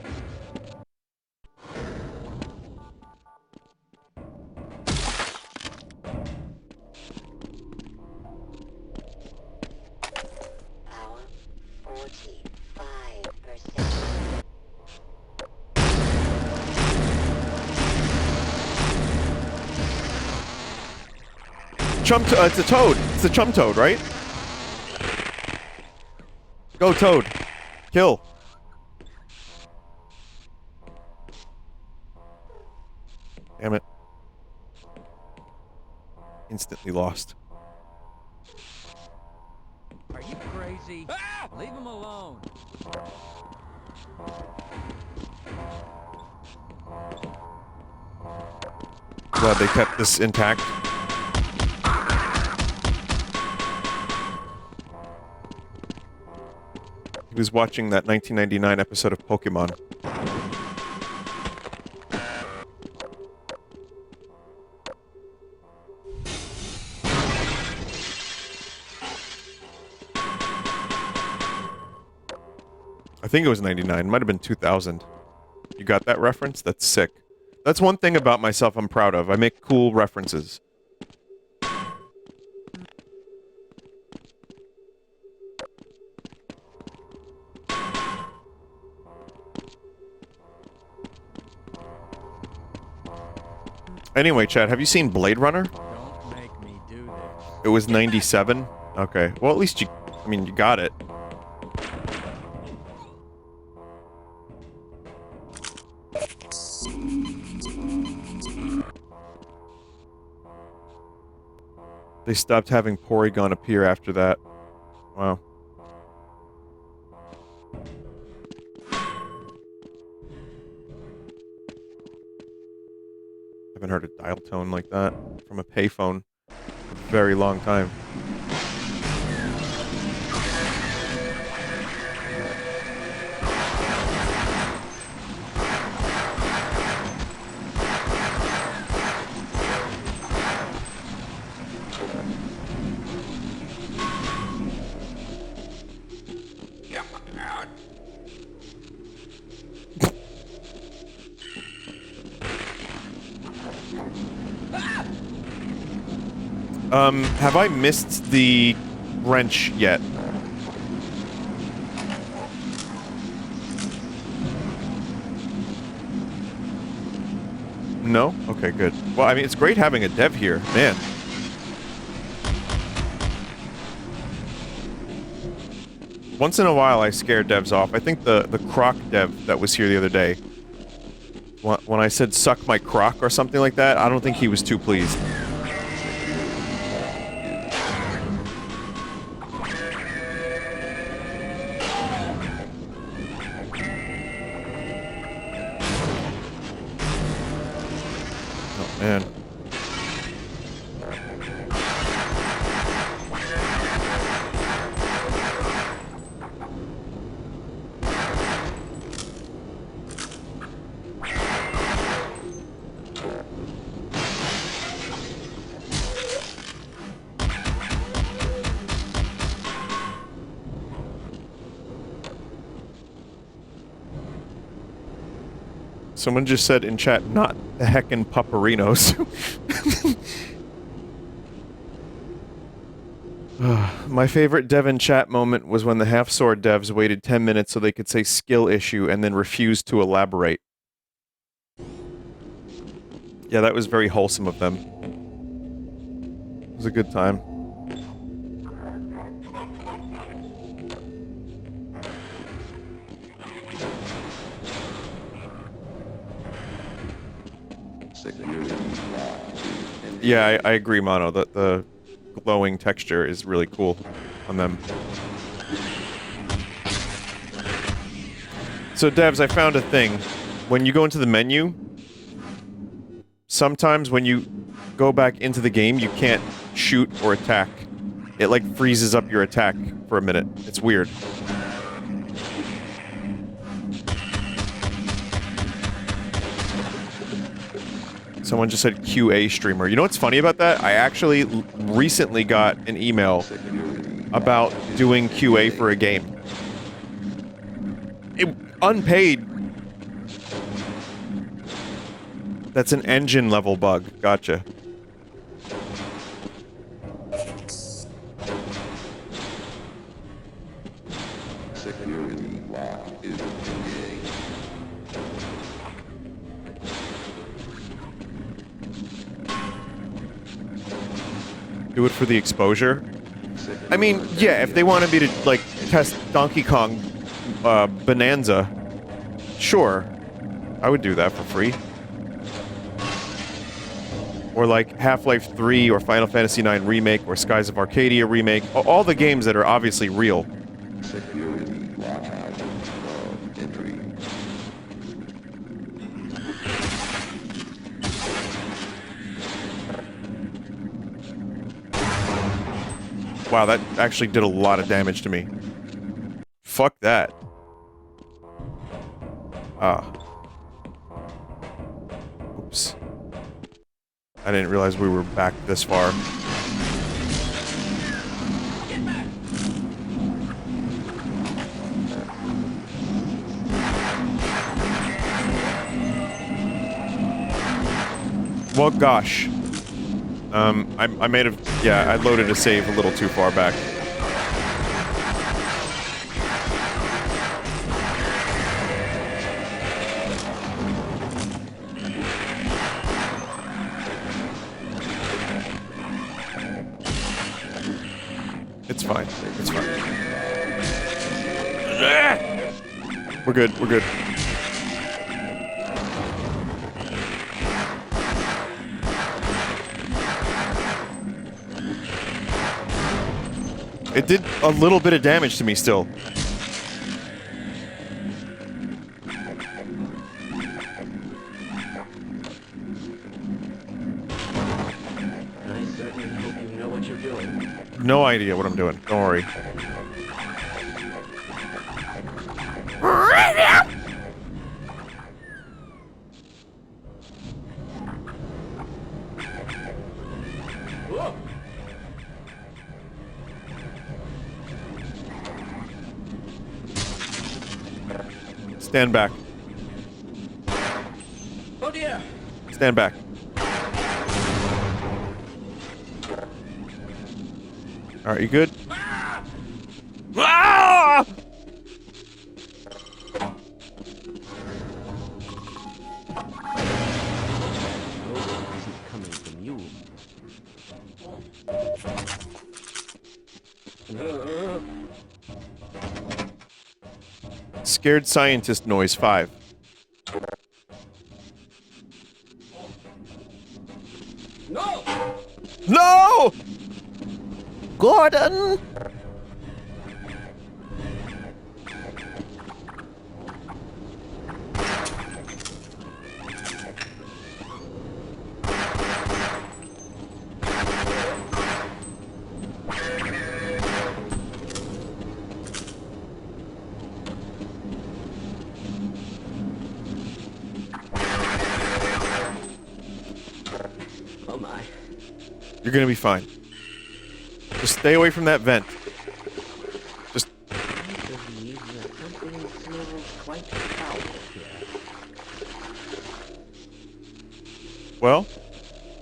Power 45%. It's a toad. It's a chum toad, right? Go, toad. Kill. Damn it. Instantly lost. Are you crazy? Leave him alone. Glad they kept this intact. He was watching that 1999 episode of Pokemon. I think it was 99. Might have been 2000. You got that reference? That's sick. That's one thing about myself I'm proud of. I make cool references. Anyway, Chad, have you seen Blade Runner? Don't make me do this. It was 97? Okay. Well, at least you got it. They stopped having Porygon appear after that. Wow. Haven't heard a dial tone like that from a payphone in a very long time. Have I missed the wrench yet? No? Okay, good. Well, I mean, it's great having a dev here. Man. Once in a while, I scare devs off. I think the croc dev that was here the other day, when I said suck my croc or something like that, I don't think he was too pleased. Man. Someone just said in chat, not the heckin' Puperinos. My favorite dev in chat moment was when the half-sword devs waited 10 minutes so they could say skill issue and then refused to elaborate. Yeah, that was very wholesome of them. It was a good time. Yeah, I agree, Mono, that the glowing texture is really cool on them. So, devs, I found a thing. When you go into the menu, sometimes when you go back into the game, you can't shoot or attack. It, like, freezes up your attack for a minute. It's weird. Someone just said QA streamer. You know what's funny about that? I actually recently got an email about doing QA for a game. Unpaid. That's an engine level bug. Gotcha. Security lock is engaged. Do it for the exposure. I mean, yeah, if they wanted me to, like, test Donkey Kong Bonanza, sure. I would do that for free. Or like Half-Life 3 or Final Fantasy IX Remake or Skies of Arcadia Remake. All the games that are obviously real. Security lockout of entry. Wow, that actually did a lot of damage to me. Fuck that. Oops. I didn't realize we were back this far. Well, gosh. I made a... Yeah, I loaded a save a little too far back. It's fine. It's fine. We're good. We're good. It did a little bit of damage to me still. I certainly hope you know what you're doing. No idea what I'm doing. Don't worry. Whoa. Stand back. Oh dear. Stand back. Alright, you good? Ah! Isn't coming from you. Scared scientist noise 5. No! No! Gordon! Oh my. You're gonna be fine. Just stay away from that vent. Just... I believe that something smells quite foul here. Well,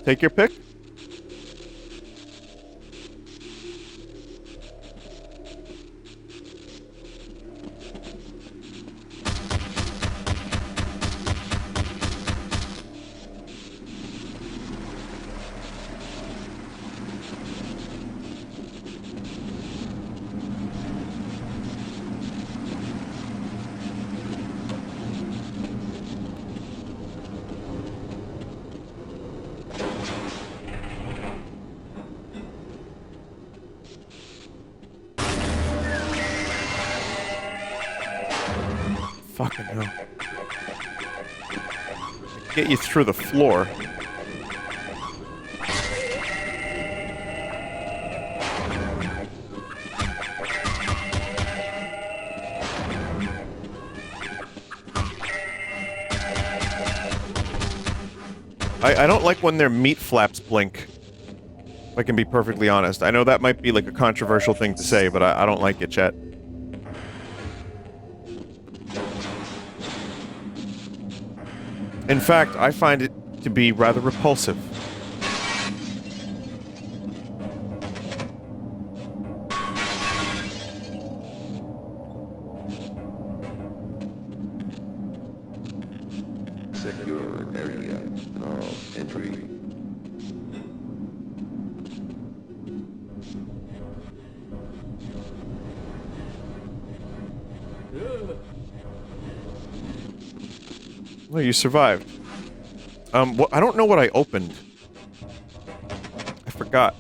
take your pick. Fucking hell. Get you through the floor. I don't like when their meat flaps blink. If I can be perfectly honest. I know that might be like a controversial thing to say, but I don't like it, chat. In fact, I find it to be rather repulsive. Secure area of entry. Well, you survived. I don't know what I opened. I forgot.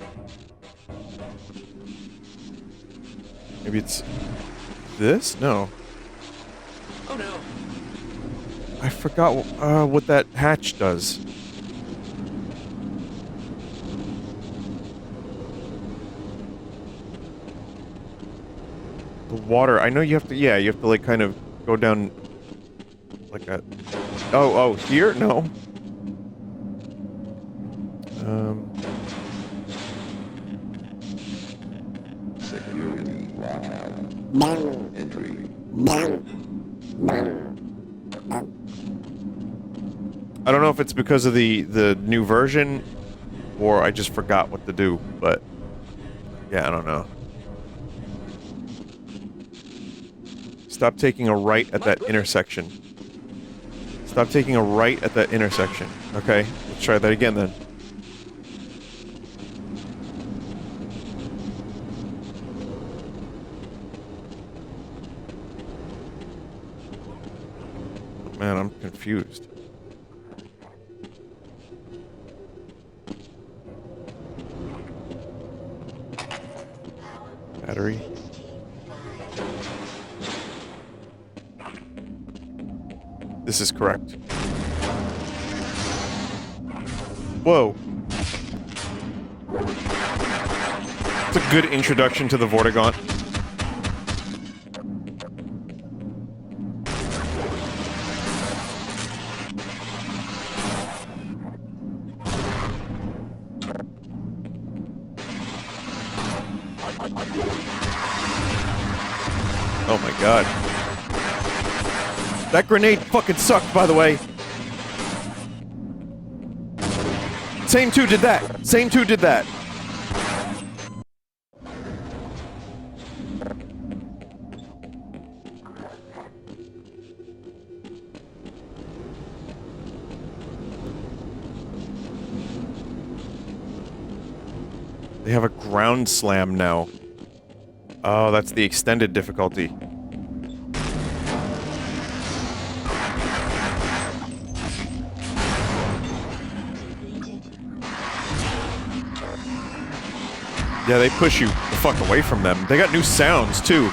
Maybe it's this? No. Oh no. I forgot what that hatch does. The water. I know you have to. Yeah, you have to like kind of go down like that. Oh, here? No. Security lockout. Entry. I don't know if it's because of the new version, or I just forgot what to do. But yeah, I don't know. Stop taking a right at that intersection. Stop taking a right at that intersection. Okay, let's try that again then. Man, I'm confused. Battery. This is correct. Whoa. It's a good introduction to the Vortigaunt. Oh my god. That grenade fucking sucked, by the way. Same two did that. Same two did that. They have a ground slam now. Oh, that's the extended difficulty. Yeah, they push you the fuck away from them. They got new sounds, too.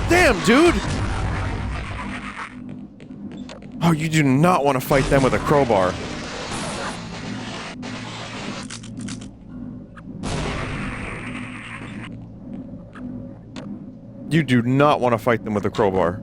Damn, dude! Oh, you do not want to fight them with a crowbar. You do not want to fight them with a crowbar.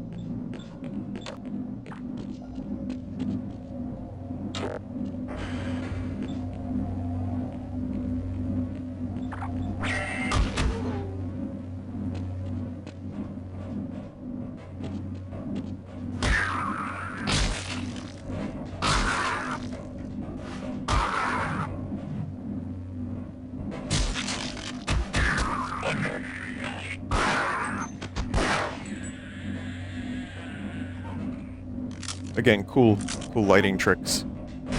Again, cool lighting tricks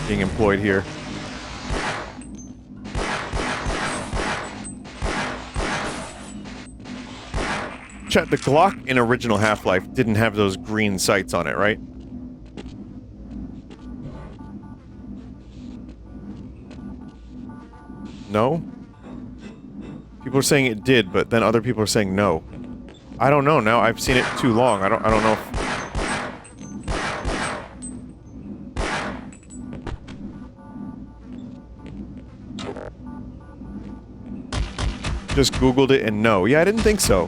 being employed here. Chat, the Glock in original Half-Life didn't have those green sights on it, right? No? People are saying it did, but then other people are saying no. I don't know now. I've seen it too long. I don't know if... Just Googled it and no. Yeah, I didn't think so.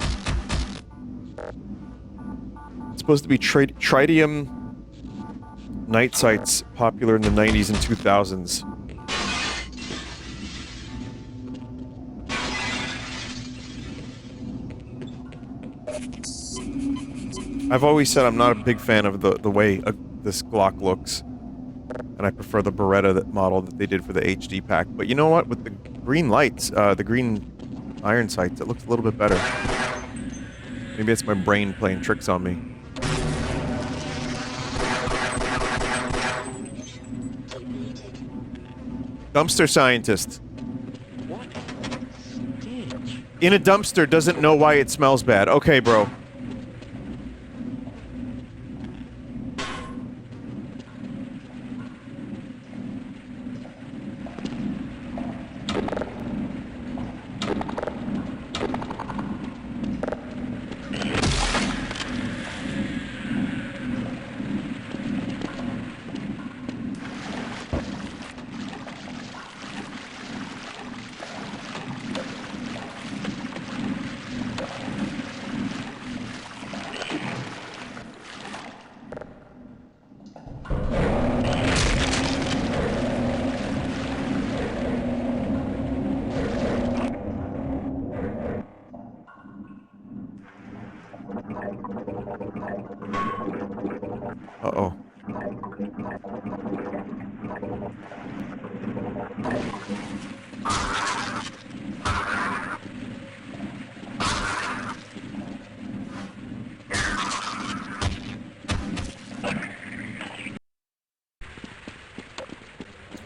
It's supposed to be tritium night sights popular in the 90s and 2000s. I've always said I'm not a big fan of the way this Glock looks. And I prefer the Beretta model that they did for the HD pack. But you know what? With the green lights, the green iron sights, it looks a little bit better. Maybe it's my brain playing tricks on me. Dumpster scientist. What stench? In a dumpster doesn't know why it smells bad. Okay, bro. Uh-oh.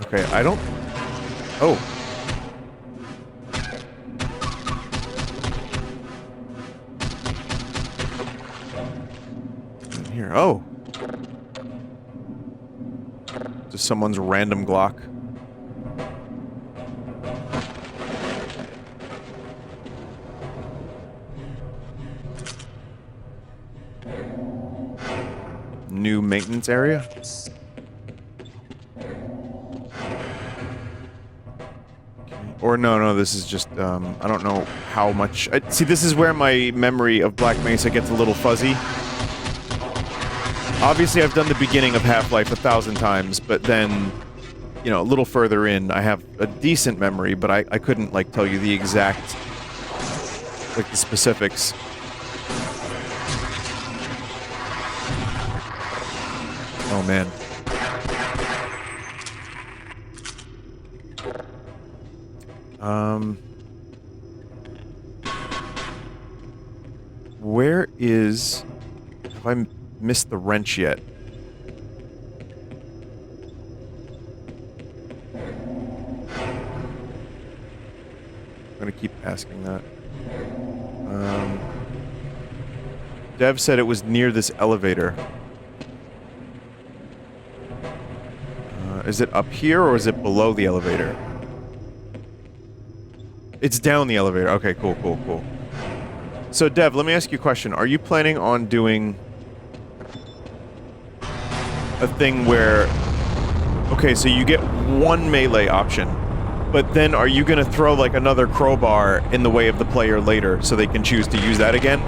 Okay, I don't... Oh. In here. Oh. Just someone's random Glock. New maintenance area? Or no, this is just, I don't know how much... see, this is where my memory of Black Mesa gets a little fuzzy. Obviously, I've done the beginning of Half-Life 1,000 times, but then, you know, a little further in, I have a decent memory, but I couldn't, like, tell you the exact, like, the specifics. Oh, man. Where is... Have I missed the wrench yet? I'm gonna keep asking that. Dev said it was near this elevator. Is it up here or is it below the elevator? It's down the elevator. Okay, cool. So, Dev, let me ask you a question. Are you planning on doing a thing where... Okay, so you get one melee option, but then are you going to throw, like, another crowbar in the way of the player later so they can choose to use that again?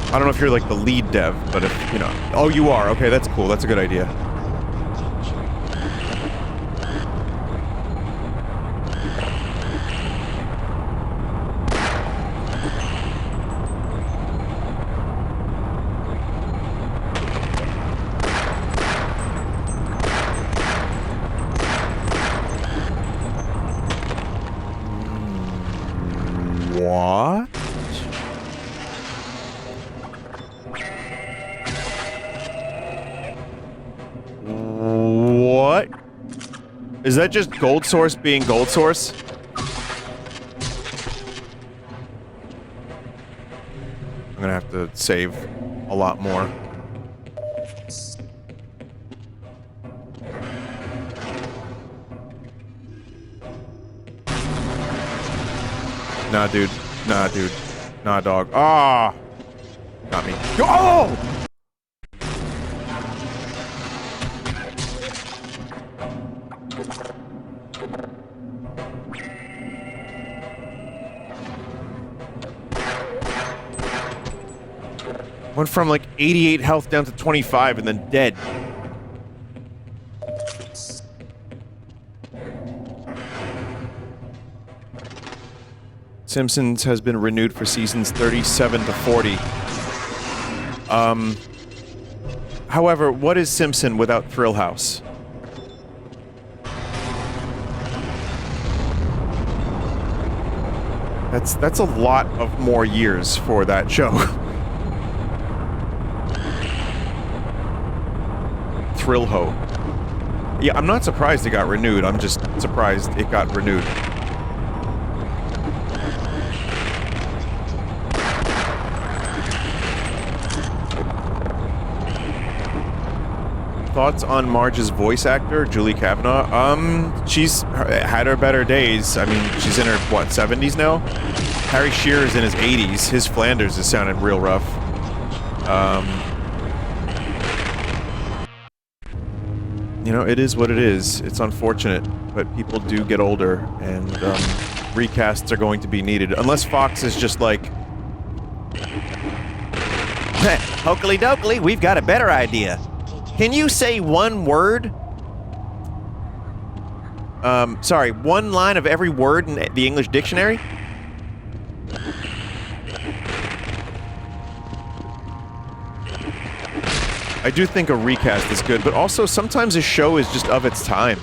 I don't know if you're, like, the lead Dev, but if, you know... Oh, you are. Okay, that's cool. That's a good idea. What? What? Is that just Gold Source being Gold Source? I'm gonna have to save a lot more. Nah, dude. Nah, dog. Ah! Got me. Oh! Went from like 88 health down to 25 and then dead. Simpsons has been renewed for seasons 37 to 40. However, what is Simpson without Thrill House? That's a lot of more years for that show. Thrill Ho. Yeah, I'm not surprised it got renewed. I'm just surprised it got renewed. Thoughts on Marge's voice actor, Julie Kavanaugh? She's had her better days. I mean, she's in her, what, 70s now? Harry Shearer's in his 80s. His Flanders is sounding real rough. You know, it is what it is. It's unfortunate, but people do get older, and recasts are going to be needed. Unless Fox is just like, Hokely dokely, we've got a better idea. Can you say one word? Sorry, one line of every word in the English dictionary? I do think a recast is good, but also sometimes a show is just of its time.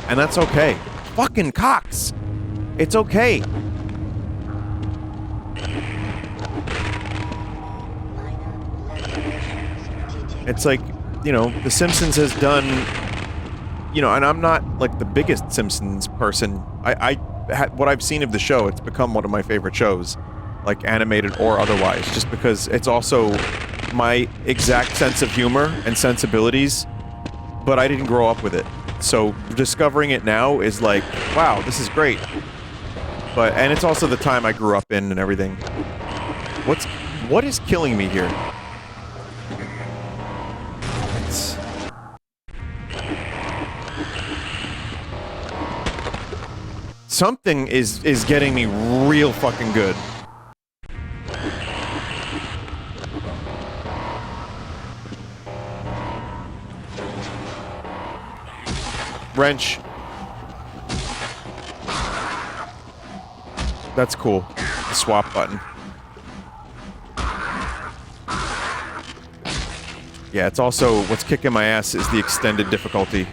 And that's okay. Fucking cocks! It's okay. It's like, you know, The Simpsons has done, you know, and I'm not like the biggest Simpsons person. What I've seen of the show, it's become one of my favorite shows, like animated or otherwise, just because it's also my exact sense of humor and sensibilities, but I didn't grow up with it. So discovering it now is like, wow, this is great. And it's also the time I grew up in and everything. What is killing me here? Something is getting me real fucking good. Wrench. That's cool. The swap button. Yeah, it's also, what's kicking my ass is the extended difficulty.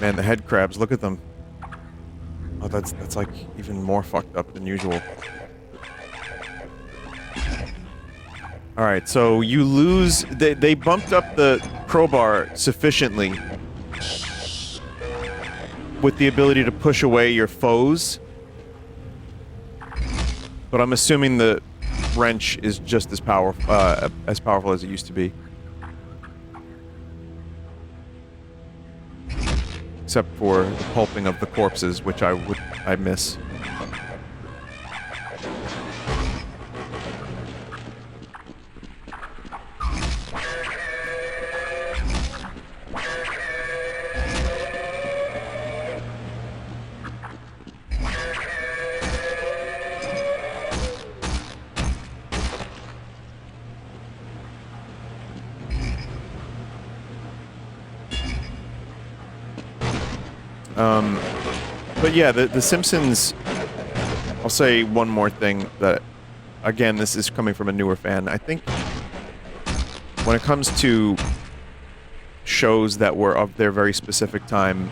Man, the head crabs, look at them. Oh, that's like even more fucked up than usual. Alright, so you lose... They bumped up the crowbar sufficiently with the ability to push away your foes. But I'm assuming the wrench is just as powerful as it used to be. Except for the pulping of the corpses, which I miss. But yeah, the Simpsons, I'll say one more thing that, again, this is coming from a newer fan. I think when it comes to shows that were of their very specific time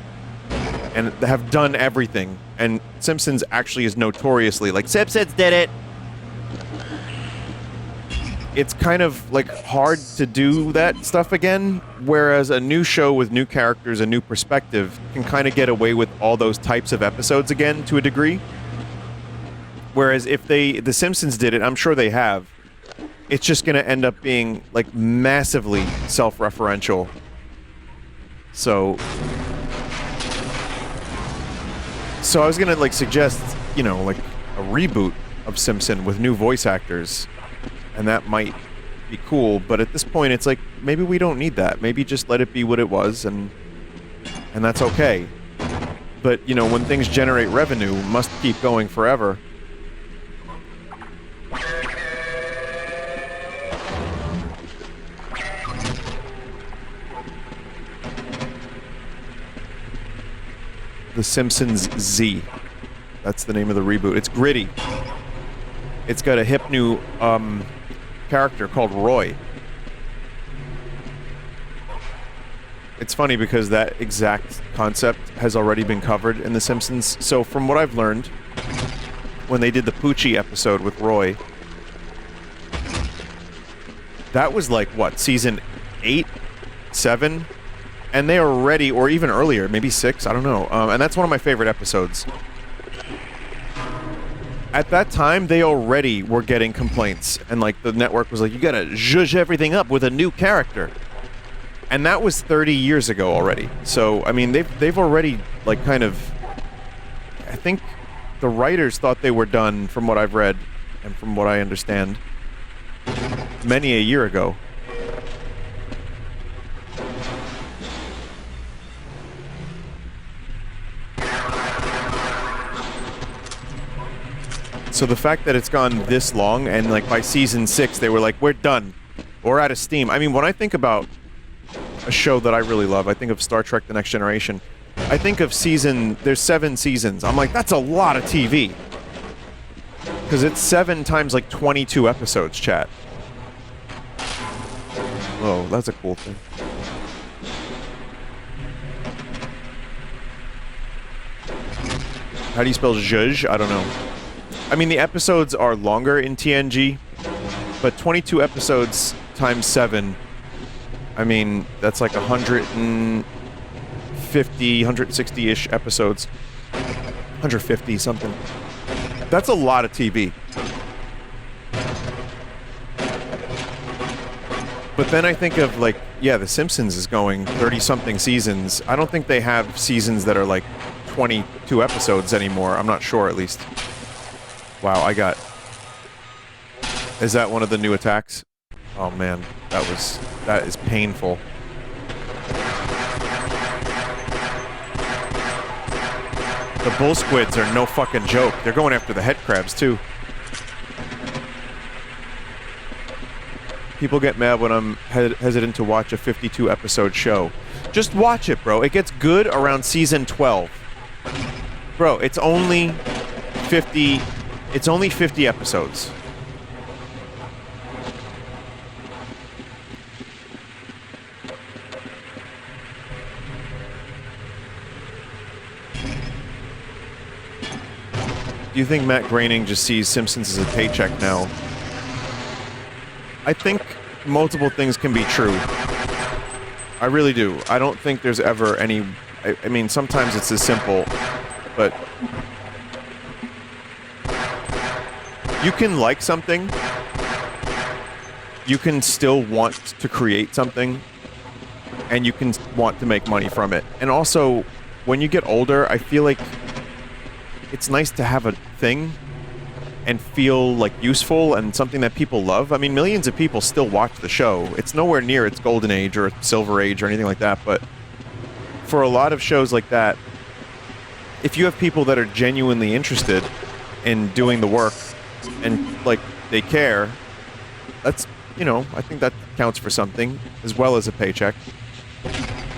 and have done everything, and Simpsons actually is notoriously like, Simpsons did it! It's kind of like hard to do that stuff again, whereas a new show with new characters, a new perspective, can kind of get away with all those types of episodes again to a degree. Whereas if The Simpsons did it, I'm sure they have, it's just going to end up being like massively self-referential. So I was going to like suggest, you know, like a reboot of Simpson with new voice actors. And that might be cool, but at this point it's like, maybe we don't need that. Maybe just let it be what it was, and and that's okay. But, you know, when things generate revenue, must keep going forever. The Simpsons Z. That's the name of the reboot. It's gritty. It's got a hip new character called Roy. It's funny because that exact concept has already been covered in The Simpsons. So from what I've learned, when they did the Poochie episode with Roy, that was like, what, season 8? 7? And they are ready, or even earlier, maybe 6, I don't know. And that's one of my favorite episodes. At that time, they already were getting complaints. And, like, the network was like, you gotta zhuzh everything up with a new character. And that was 30 years ago already. So, I mean, they've already, like, kind of... I think the writers thought they were done, from what I've read, and from what I understand, many a year ago. So the fact that it's gone this long, and like by season 6, they were like, we're done. We're out of steam. I mean, when I think about a show that I really love, I think of Star Trek The Next Generation. I think of there's 7 seasons. I'm like, that's a lot of TV. Because it's 7 times like 22 episodes, chat. Oh, that's a cool thing. How do you spell zhuzh? I don't know. I mean, the episodes are longer in TNG, but 22 episodes times 7, I mean, that's like 150, 160-ish episodes. 150 something. That's a lot of TV. But then I think of, like, yeah, The Simpsons is going 30-something seasons. I don't think they have seasons that are like 22 episodes anymore. I'm not sure, at least. Wow, is that one of the new attacks? Oh man, that is painful. The Bullsquids are no fucking joke. They're going after the head crabs too. People get mad when I'm hesitant to watch a 52 episode show. Just watch it, bro. It gets good around season 12. Bro, it's only 50 episodes. Do you think Matt Groening just sees Simpsons as a paycheck now? I think multiple things can be true. I really do. I don't think there's ever any... I mean, sometimes it's as simple, but... You can like something. You can still want to create something. And you can want to make money from it. And also, when you get older, I feel like it's nice to have a thing and feel like useful and something that people love. I mean, millions of people still watch the show. It's nowhere near its golden age or silver age or anything like that, but for a lot of shows like that, if you have people that are genuinely interested in doing the work and, like, they care, that's, you know, I think that counts for something, as well as a paycheck.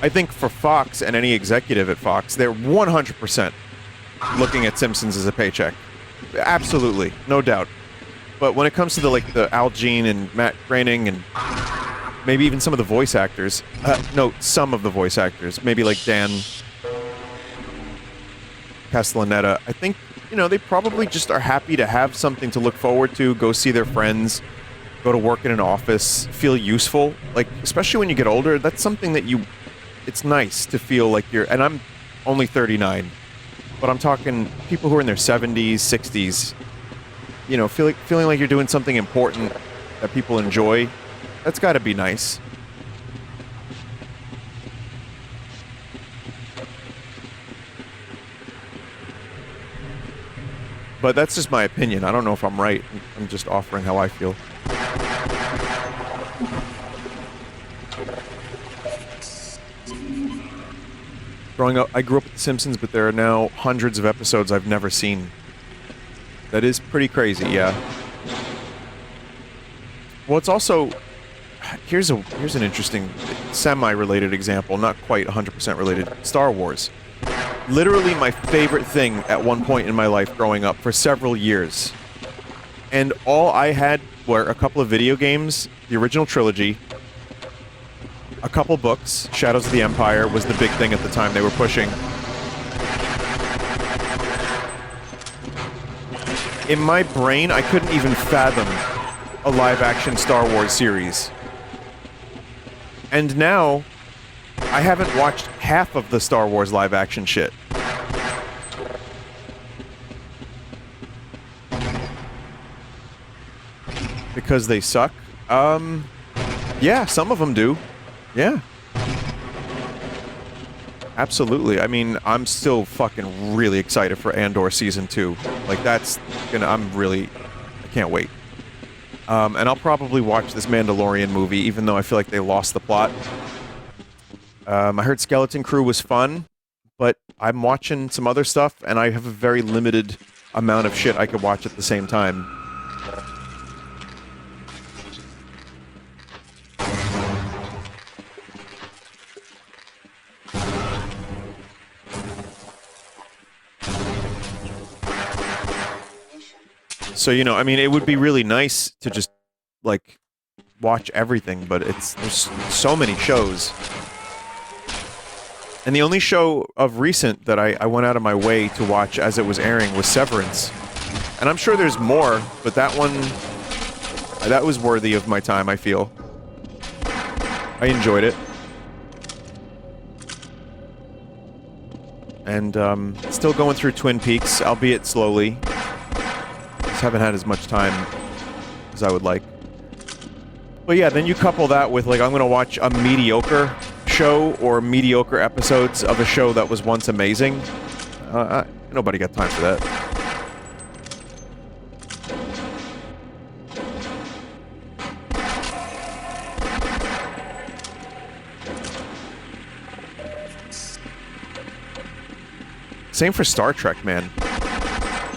I think for Fox and any executive at Fox, they're 100% looking at Simpsons as a paycheck. Absolutely, no doubt. But when it comes to the Al Jean and Matt Groening and maybe even some of the voice actors, some of the voice actors, maybe like Dan Castellaneta, I think, you know, they probably just are happy to have something to look forward to, go see their friends, go to work in an office, feel useful. Like, especially when you get older, that's something that it's nice to feel like and I'm only 39. But I'm talking people who are in their 70s, 60s, you know, feeling like you're doing something important that people enjoy. That's got to be nice. But that's just my opinion. I don't know if I'm right. I'm just offering how I feel. Growing up, I grew up with The Simpsons, but there are now hundreds of episodes I've never seen. That is pretty crazy, yeah. Well, it's also... Here's an interesting, semi-related example, not quite 100% related. Star Wars. Literally my favorite thing at one point in my life growing up for several years. And all I had were a couple of video games, the original trilogy, a couple books. Shadows of the Empire was the big thing at the time they were pushing. In my brain, I couldn't even fathom a live-action Star Wars series. And now, I haven't watched half of the Star Wars live-action shit. Because they suck? Yeah, some of them do. Yeah. Absolutely. I mean, I'm still fucking really excited for Andor Season 2. Like, that's gonna... I can't wait. And I'll probably watch this Mandalorian movie, even though I feel like they lost the plot. I heard Skeleton Crew was fun, but I'm watching some other stuff, and I have a very limited amount of shit I could watch at the same time. So, you know, I mean, it would be really nice to just, like, watch everything, but there's so many shows. And the only show of recent that I went out of my way to watch as it was airing was Severance. And I'm sure there's more, but that one, that was worthy of my time, I feel. I enjoyed it. And, still going through Twin Peaks, albeit slowly. Haven't had as much time as I would like. But yeah, then you couple that with, like, I'm gonna watch a mediocre show or mediocre episodes of a show that was once amazing. Nobody got time for that. Same for Star Trek, man.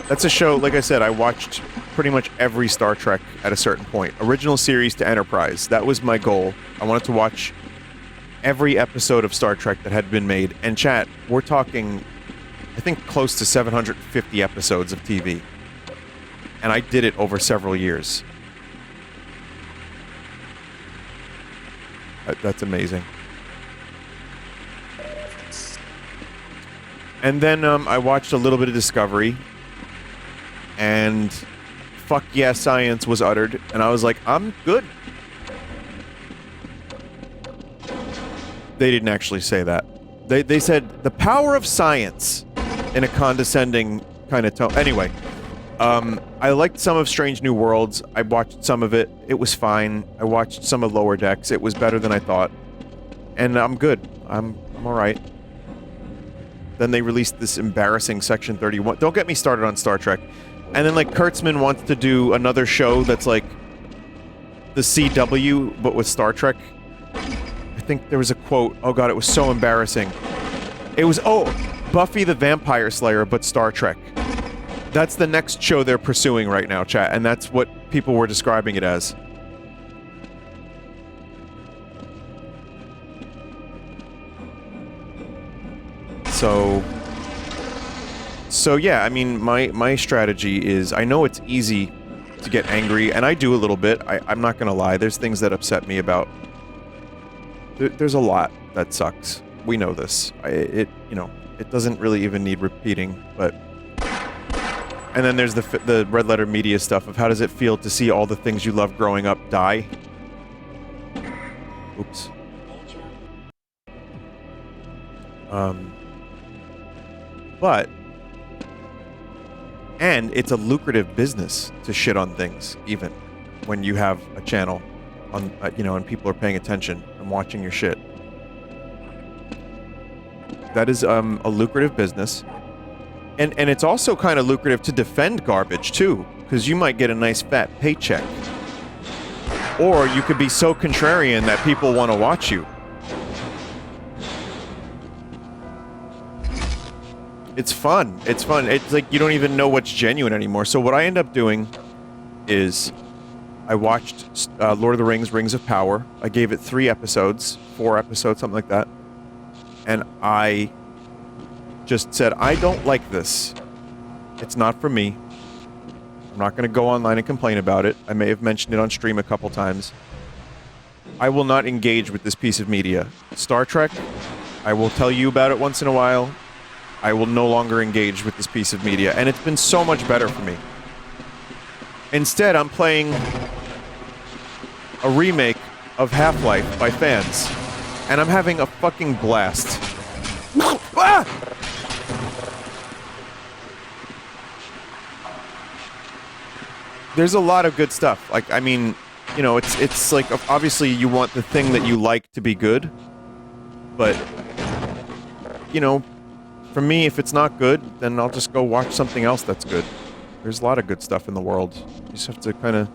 That's a show, like I said, I watched pretty much every Star Trek at a certain point. Original series to Enterprise. That was my goal. I wanted to watch every episode of Star Trek that had been made. And chat, we're talking, I think, close to 750 episodes of TV. And I did it over several years. That's amazing. And then I watched a little bit of Discovery. And fuck yeah, science was uttered, and I was like, I'm good. They didn't actually say that. They said, the power of science, in a condescending kind of tone. Anyway, I liked some of Strange New Worlds. I watched some of it. It was fine. I watched some of Lower Decks. It was better than I thought. And I'm good. I'm alright. Then they released this embarrassing Section 31. Don't get me started on Star Trek. And then, like, Kurtzman wants to do another show that's like the CW, but with Star Trek. I think there was a quote. Oh god, it was so embarrassing. It was, Buffy the Vampire Slayer, but Star Trek. That's the next show they're pursuing right now, chat, and that's what people were describing it as. So yeah, I mean, my strategy is, I know it's easy to get angry, and I do a little bit. I'm not gonna lie. There's things that upset me about... There's a lot that sucks. We know this. You know, it doesn't really even need repeating, but... And then there's the red letter media stuff of how does it feel to see all the things you loved growing up die? Oops. But... And it's a lucrative business to shit on things, even when you have a channel on, you know, and people are paying attention and watching your shit. That is a lucrative business, and it's also kind of lucrative to defend garbage too, because you might get a nice fat paycheck, or you could be so contrarian that people want to watch you. It's fun. It's fun. It's like you don't even know what's genuine anymore. So what I end up doing is I watched Lord of the Rings, Rings of Power. I gave it 3 episodes, 4 episodes, something like that. And I just said, I don't like this. It's not for me. I'm not going to go online and complain about it. I may have mentioned it on stream a couple times. I will not engage with this piece of media. Star Trek, I will tell you about it once in a while. I will no longer engage with this piece of media. And it's been so much better for me. Instead, I'm playing a remake of Half-Life by fans. And I'm having a fucking blast. Ah! There's a lot of good stuff. Like, I mean, you know, it's like, obviously you want the thing that you like to be good. But, you know, for me, if it's not good, then I'll just go watch something else that's good. There's a lot of good stuff in the world. You just have to kind of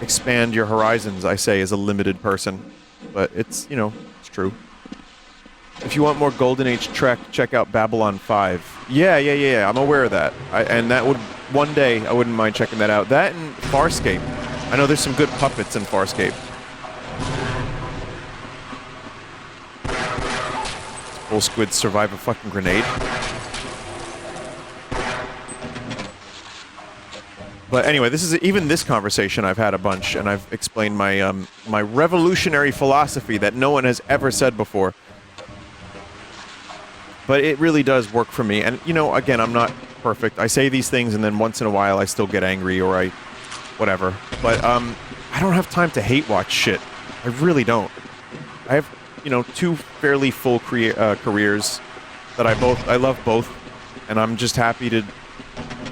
expand your horizons, I say, as a limited person. But it's, you know, it's true. If you want more Golden Age Trek, check out Babylon 5. Yeah, I'm aware of that. And that would, one day, I wouldn't mind checking that out. That and Farscape. I know there's some good puppets in Farscape. Bullsquid survive a fucking grenade. But anyway, even this conversation I've had a bunch, and I've explained my my revolutionary philosophy that no one has ever said before. But it really does work for me. And, you know, again, I'm not perfect. I say these things, and then once in a while I still get angry, or whatever. But, I don't have time to hate watch shit. I really don't. I have, you know, 2 fairly full careers that I love both. And I'm just happy to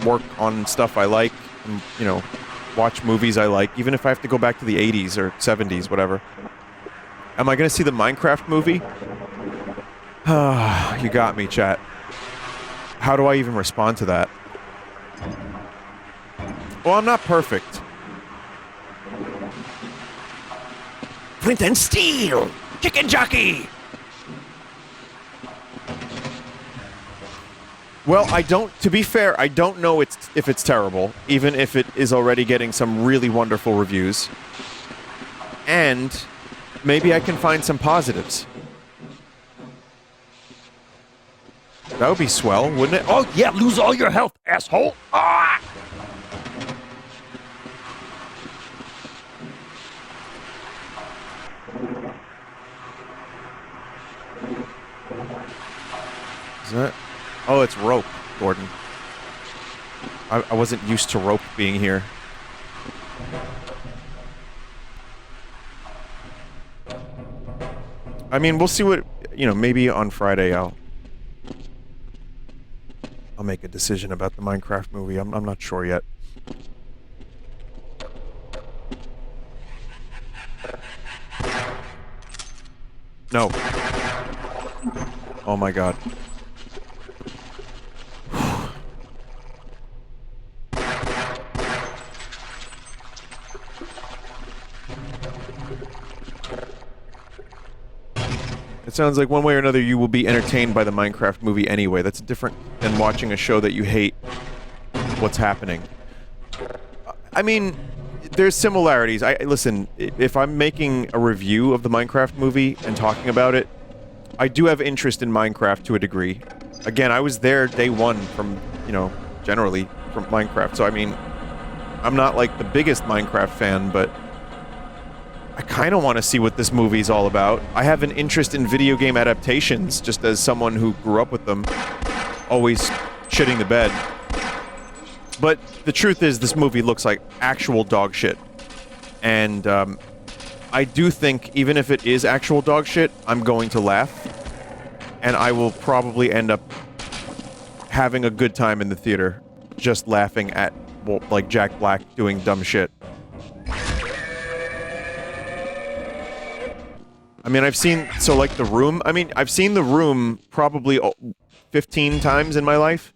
work on stuff I like, and, you know, watch movies I like, even if I have to go back to the 80s or 70s, whatever. Am I gonna see the Minecraft movie? You got me, chat. How do I even respond to that? Well, I'm not perfect. Flint and steel! Chicken jockey! Well, to be fair, I don't know if it's terrible, even if it is already getting some really wonderful reviews. And maybe I can find some positives. That would be swell, wouldn't it? Oh, yeah, lose all your health, asshole! Ah! Is that... Oh, it's rope, Gordon. I wasn't used to rope being here. I mean, we'll see what... You know, maybe on Friday I'll make a decision about the Minecraft movie. I'm not sure yet. No. Oh my god. It sounds like one way or another you will be entertained by the Minecraft movie anyway. That's different than watching a show that you hate what's happening. I mean, there's similarities. Listen, if I'm making a review of the Minecraft movie and talking about it, I do have interest in Minecraft to a degree. Again, I was there day one from, you know, generally from Minecraft. So, I mean, I'm not like the biggest Minecraft fan, but I kind of want to see what this movie's all about. I have an interest in video game adaptations, just as someone who grew up with them, always shitting the bed. But the truth is, this movie looks like actual dog shit. And, I do think, even if it is actual dog shit, I'm going to laugh. And I will probably end up having a good time in the theater, just laughing at, well, like, Jack Black doing dumb shit. I mean, I've seen, so like The Room, I mean, I've seen The Room probably 15 times in my life.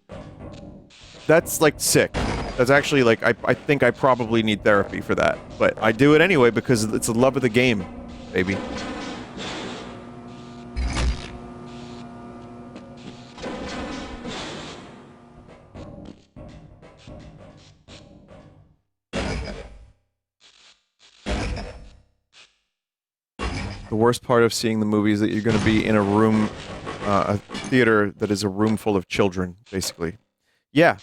That's, like, sick. That's actually, like, I think I probably need therapy for that. But I do it anyway because it's the love of the game, baby. The worst part of seeing the movie is that you're going to be in a room, a theater that is a room full of children, basically. Yeah.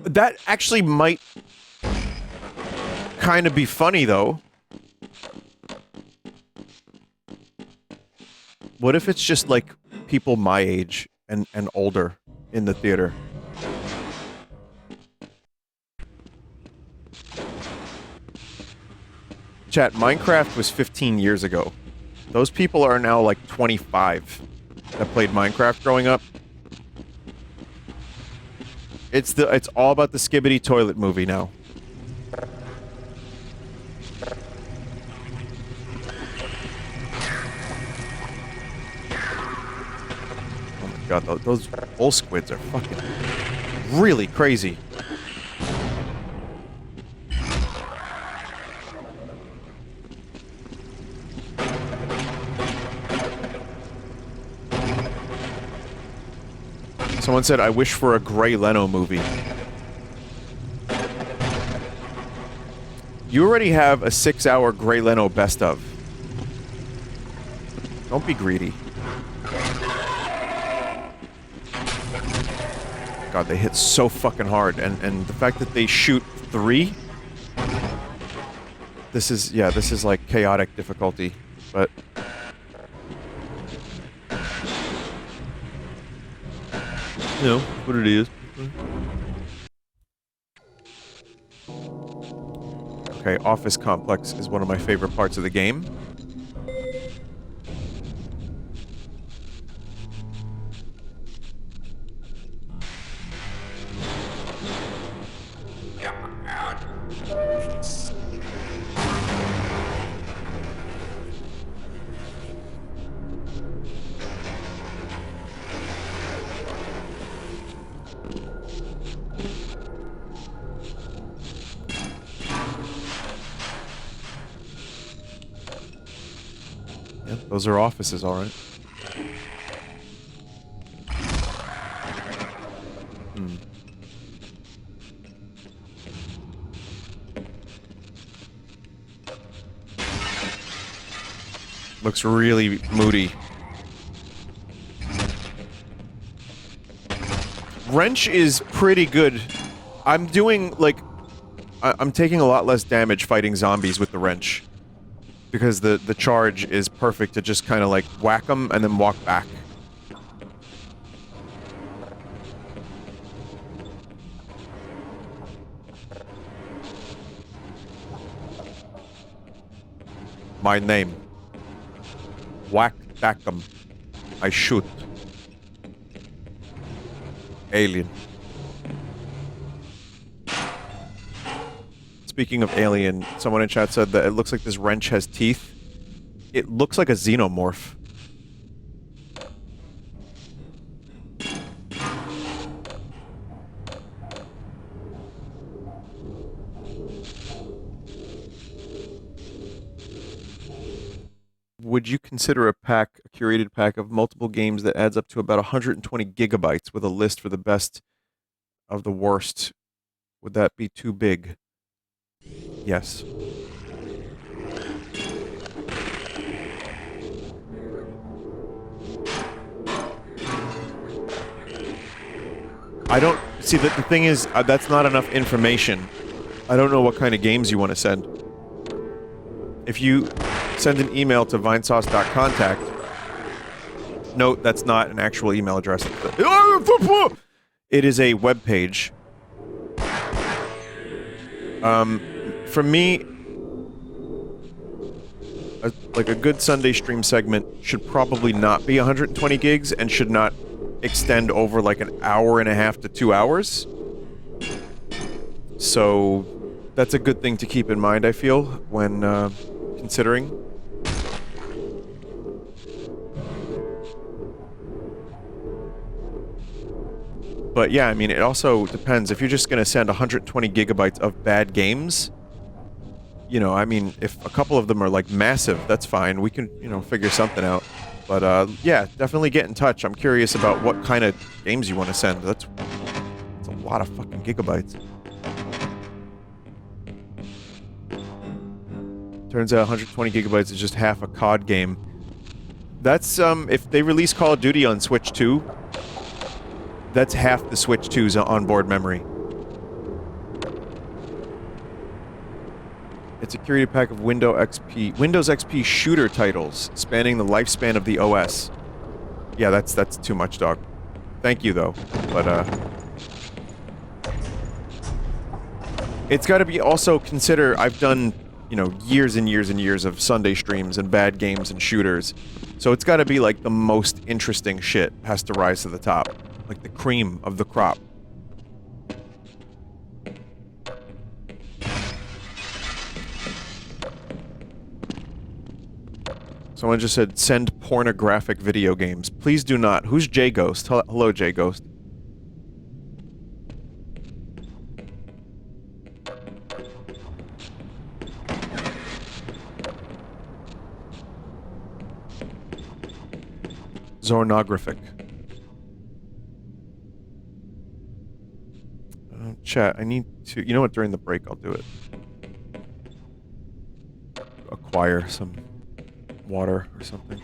That actually might kind of be funny, though. What if it's just, like, people my age and older in the theater? Chat, Minecraft was 15 years ago. Those people are now like 25 that played Minecraft growing up. It's all about the Skibbity Toilet movie now. Oh my god, those Bullsquids are fucking really crazy. Someone said, I wish for a Gray Leno movie. You already have a 6-hour Gray Leno best of. Don't be greedy. God, they hit so fucking hard. And the fact that they shoot 3... This is like chaotic difficulty. But... you know, what it is. Okay, Office Complex is one of my favorite parts of the game. Those are offices, all right. Looks really moody. Wrench is pretty good. I'm doing, like... I'm taking a lot less damage fighting zombies with the wrench. Because the charge is perfect to just kind of like whack them and then walk back. My name. Whack back 'em. I shoot. Alien. Speaking of alien, someone in chat said that it looks like this wrench has teeth. It looks like a xenomorph. Would you consider a curated pack of multiple games that adds up to about 120 gigabytes with a list for the best of the worst? Would that be too big? Yes. I don't... see, the thing is, that's not enough information. I don't know what kind of games you want to send. If you send an email to vinesauce.contact, note that's not an actual email address. It is a web page. For me, like a good Sunday stream segment should probably not be 120 gigs and should not extend over like an hour and a half to 2 hours. So that's a good thing to keep in mind, I feel, when considering. But yeah, I mean, it also depends. If you're just going to send 120 gigabytes of bad games, you know, I mean, if a couple of them are, like, massive, that's fine. We can, you know, figure something out. But, yeah, definitely get in touch. I'm curious about what kind of games you want to send. That's a lot of fucking gigabytes. Turns out 120 gigabytes is just half a COD game. That's, if they release Call of Duty on Switch 2, that's half the Switch 2's onboard memory. It's a curated pack of Windows XP shooter titles spanning the lifespan of the OS. Yeah, that's too much, dog. Thank you, though. But, it's gotta be also consider, I've done, you know, years and years and years of Sunday streams and bad games and shooters. So it's gotta be, like, the most interesting shit has to rise to the top. Like the cream of the crop. Someone just said, send pornographic video games. Please do not. Who's J-Ghost? Hello, J-Ghost. Zornographic. Chat, I need to... You know what? During the break, I'll do it. Acquire some water or something.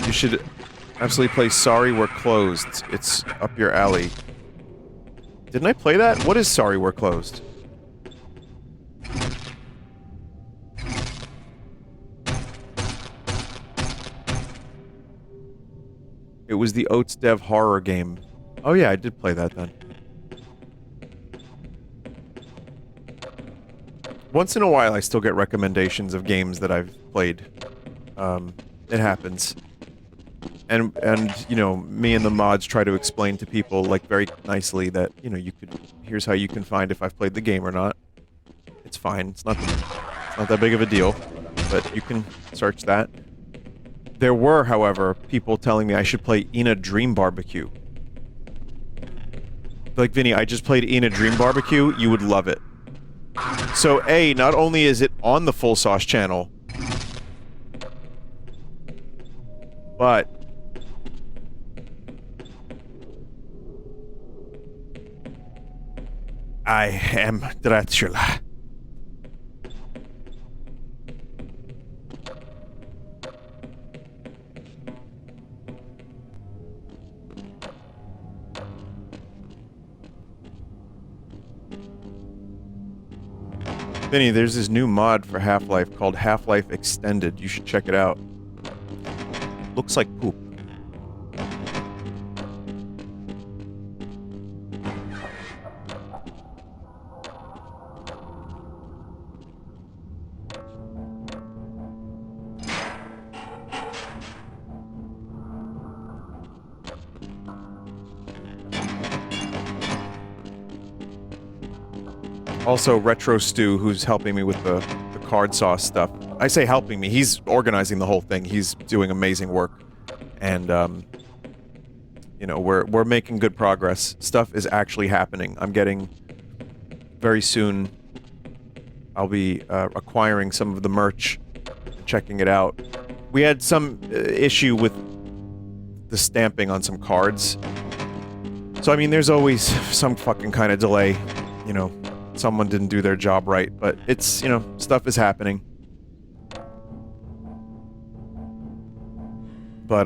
You should absolutely play Sorry We're Closed. It's up your alley. Didn't I play that? What is Sorry We're Closed? It was the Oats Dev horror game. Oh yeah, I did play that then. Once in a while I still get recommendations of games that I've played. It happens. And you know, me and the mods try to explain to people, like, very nicely that, you know, here's how you can find if I've played the game or not. It's fine. It's not that big of a deal. But you can search that. There were, however, people telling me I should play Ina Dream Barbecue. Like, Vinny, I just played Ina Dream Barbecue. You would love it. So, A, not only is it on the Full Sauce channel, but I am Dracula. Vinny, there's this new mod for Half-Life called Half-Life Extended. You should check it out. Looks like poop. Also, Retro Stew, who's helping me with the card sauce stuff. I say helping me, he's organizing the whole thing. He's doing amazing work. And, you know, we're making good progress. Stuff is actually happening. I'm getting... Very soon, I'll be acquiring some of the merch, checking it out. We had some issue with the stamping on some cards. So, I mean, there's always some fucking kind of delay, you know. Someone didn't do their job right, but it's, you know, stuff is happening. But,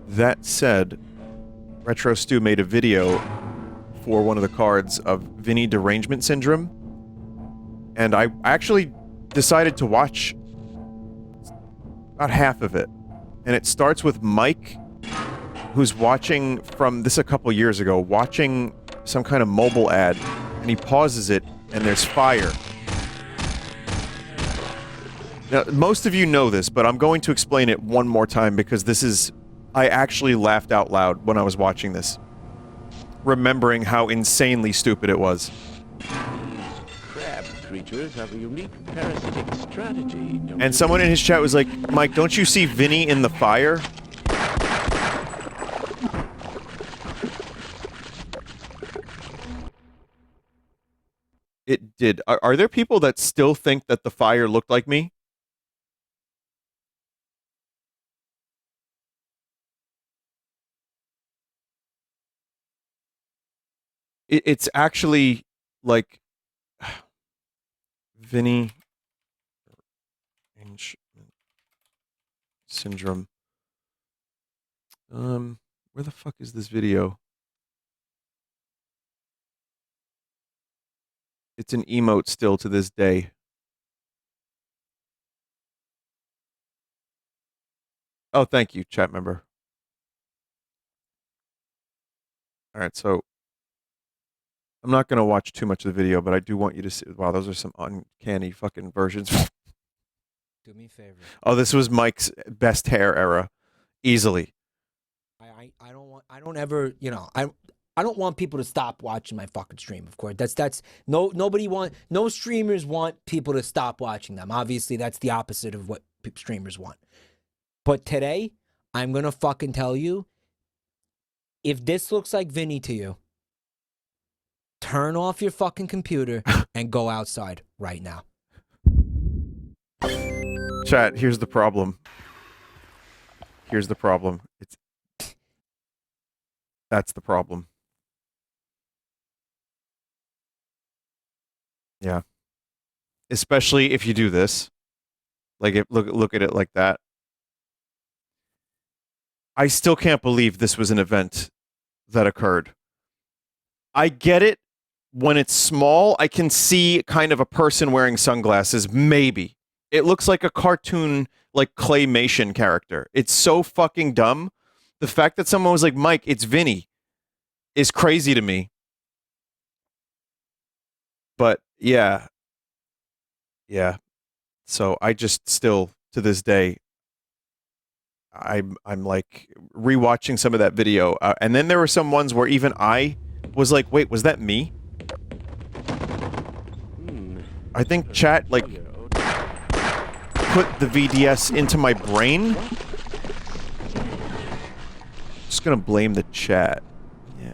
that said, Retro Stew made a video for one of the cards of Vinny Derangement Syndrome, and I actually decided to watch about half of it. And it starts with Mike, who's watching from this a couple years ago, watching some kind of mobile ad, and he pauses it, and there's fire. Now, most of you know this, but I'm going to explain it one more time because this is... I actually laughed out loud when I was watching this, remembering how insanely stupid it was. These crab creatures have a unique parasitic strategy. And someone in his chat was like, Mike, don't you see Vinny in the fire? It did. Are there people that still think that the fire looked like me? It's actually like Vinny syndrome. Where the fuck is this video? It's an emote still to this day. Oh, thank you, chat member. All right, so I'm not going to watch too much of the video, but I do want you to see. Wow, those are some uncanny fucking versions. Do me a favor. Oh, this was Mike's best hair era, easily. I don't ever, you know, I don't want people to stop watching my fucking stream. Of course, that's no streamers want people to stop watching them. Obviously, that's the opposite of what streamers want. But today, I'm gonna fucking tell you, if this looks like Vinny to you, turn off your fucking computer and go outside right now. Chat, here's the problem. Here's the problem. That's the problem. Yeah. Especially if you do this. Like, look at it like that. I still can't believe this was an event that occurred. I get it. When it's small, I can see kind of a person wearing sunglasses, maybe. It looks like a cartoon, like, claymation character. It's so fucking dumb. The fact that someone was like, Mike, it's Vinny, is crazy to me. But, yeah. Yeah. So, I just still, to this day, I'm like, rewatching some of that video. And then there were some ones where even I was like, wait, was that me? I think chat, like, put the VDS into my brain. Just gonna blame the chat. Yeah.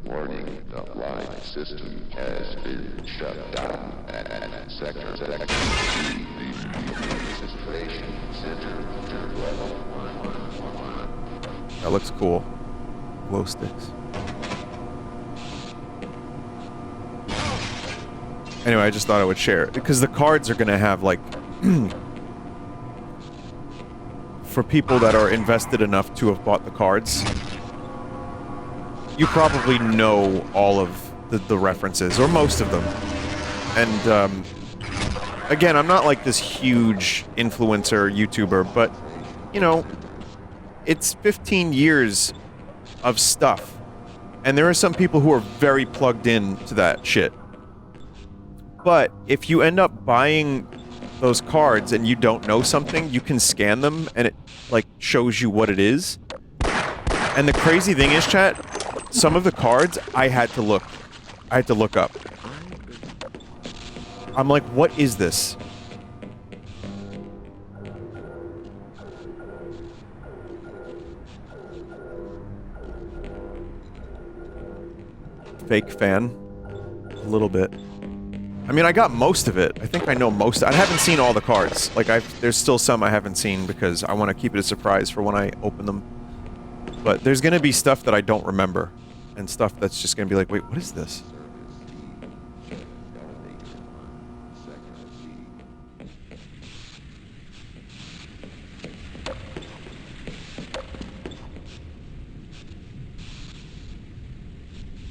Warning, the line system has been shut down at sector C, the registration center level 111. That looks cool. Glow sticks. Anyway, I just thought I would share it because the cards are gonna have, like, for people that are invested enough to have bought the cards, you probably know all of the references, or most of them. And, again, I'm not like this huge influencer YouTuber, but, you know, it's 15 years of stuff. And there are some people who are very plugged in to that shit. But if you end up buying those cards and you don't know something, you can scan them and it, like, shows you what it is. And the crazy thing is, chat, some of the cards I had to look up. I'm like, what is this? Fake fan. A little bit. I mean, I got most of it. I think I know most. I haven't seen all the cards. Like, there's still some I haven't seen because I want to keep it a surprise for when I open them. But there's going to be stuff that I don't remember. And stuff that's just going to be like, wait, what is this?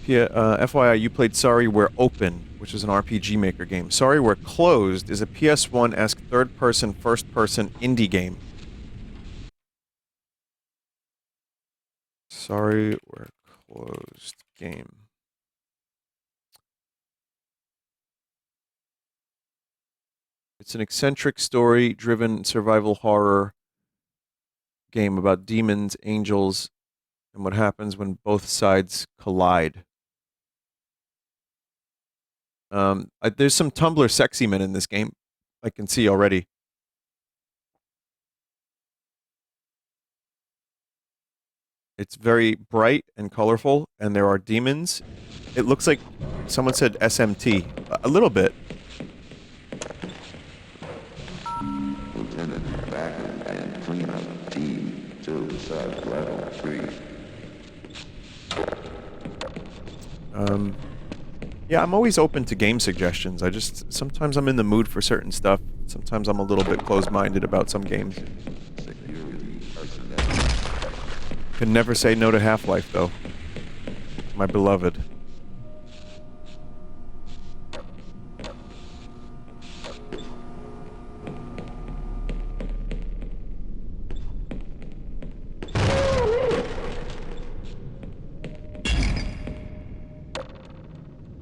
FYI, you played Sorry We're Open, which is an RPG Maker game. Sorry We're Closed is a PS1-esque third-person, first-person indie game. Sorry We're Closed game. It's an eccentric story-driven survival horror game about demons, angels, and what happens when both sides collide. There's some Tumblr sexy men in this game. I can see already. It's very bright and colorful, and there are demons. It looks like someone said SMT. A little bit. Lieutenant Backer and cleanup team to sub-level 3. Yeah, I'm always open to game suggestions. Sometimes I'm in the mood for certain stuff. Sometimes I'm a little bit closed-minded about some games. Can never say no to Half-Life, though. My beloved.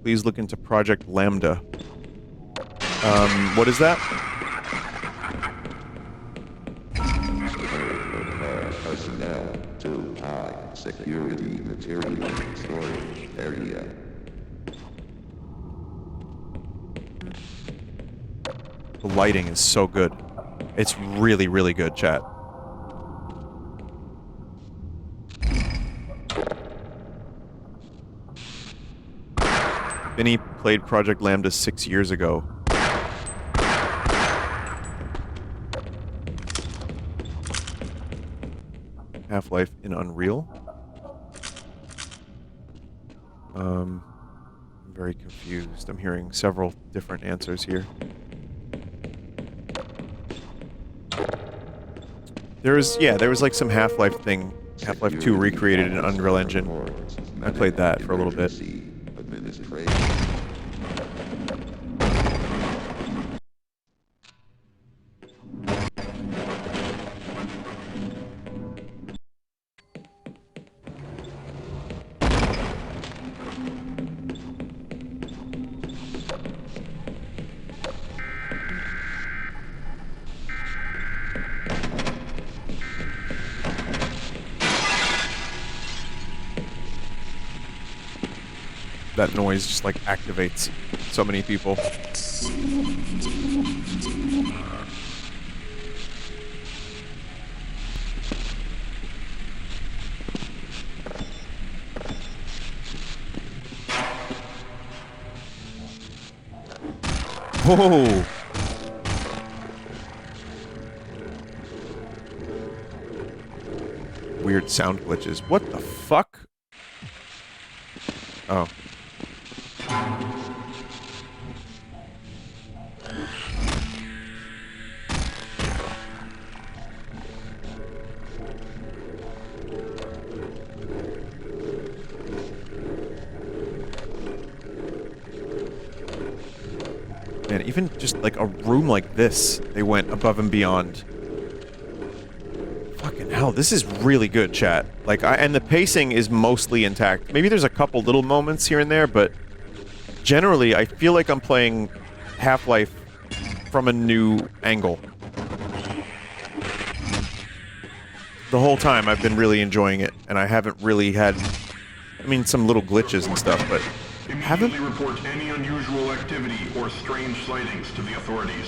Please look into Project Lambda. What is that? Personnel to high security material storage area. The lighting is so good. It's really, really good, chat. Vinny played Project Lambda 6 years ago. Half-Life in Unreal? I'm very confused. I'm hearing several different answers here. There was like some Half-Life thing. Half-Life 2 recreated in Unreal Engine. I played that for a little bit. That noise just like activates so many people. Whoa! Weird sound glitches. What the fuck? Oh. Man, even just like a room like this, they went above and beyond. Fucking hell, this is really good, chat. Like, and the pacing is mostly intact. Maybe there's a couple little moments here and there, but generally, I feel like I'm playing Half-Life from a new angle. The whole time, I've been really enjoying it, and I haven't really had, I mean, some little glitches and stuff, but haven't... Immediately report any unusual activity or strange sightings to the authorities.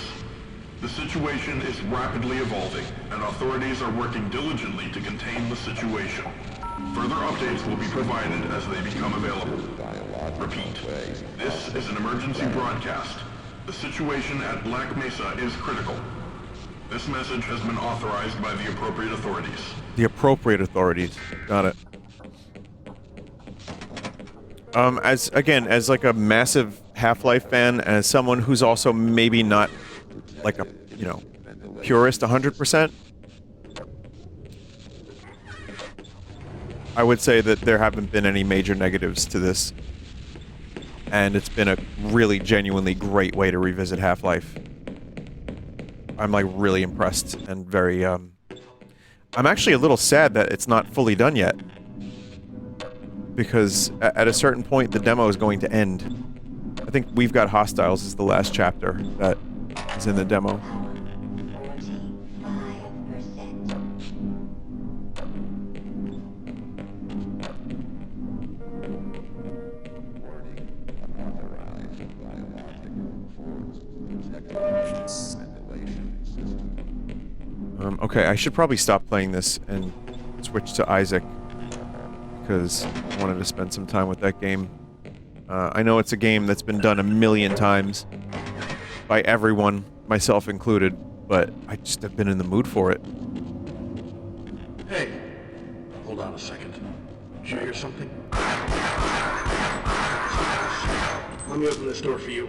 The situation is rapidly evolving, and authorities are working diligently to contain the situation. Further updates will be provided as they become available. Repeat, this is an emergency broadcast. The situation at Black Mesa is critical. This message has been authorized by the appropriate authorities. The appropriate authorities. Got it. As like a massive Half-Life fan, and as someone who's also maybe not like a, you know, purist 100%, I would say that there haven't been any major negatives to this. And it's been a really genuinely great way to revisit Half-Life. I'm like really impressed and very, I'm actually a little sad that it's not fully done yet. Because at a certain point, the demo is going to end. I think We've Got Hostiles is the last chapter that is in the demo. Okay, I should probably stop playing this and switch to Isaac, because I wanted to spend some time with that game. I know it's a game that's been done a million times by everyone, myself included, but I just have been in the mood for it. Hey, on a second. Did you hear something? Let me open this door for you.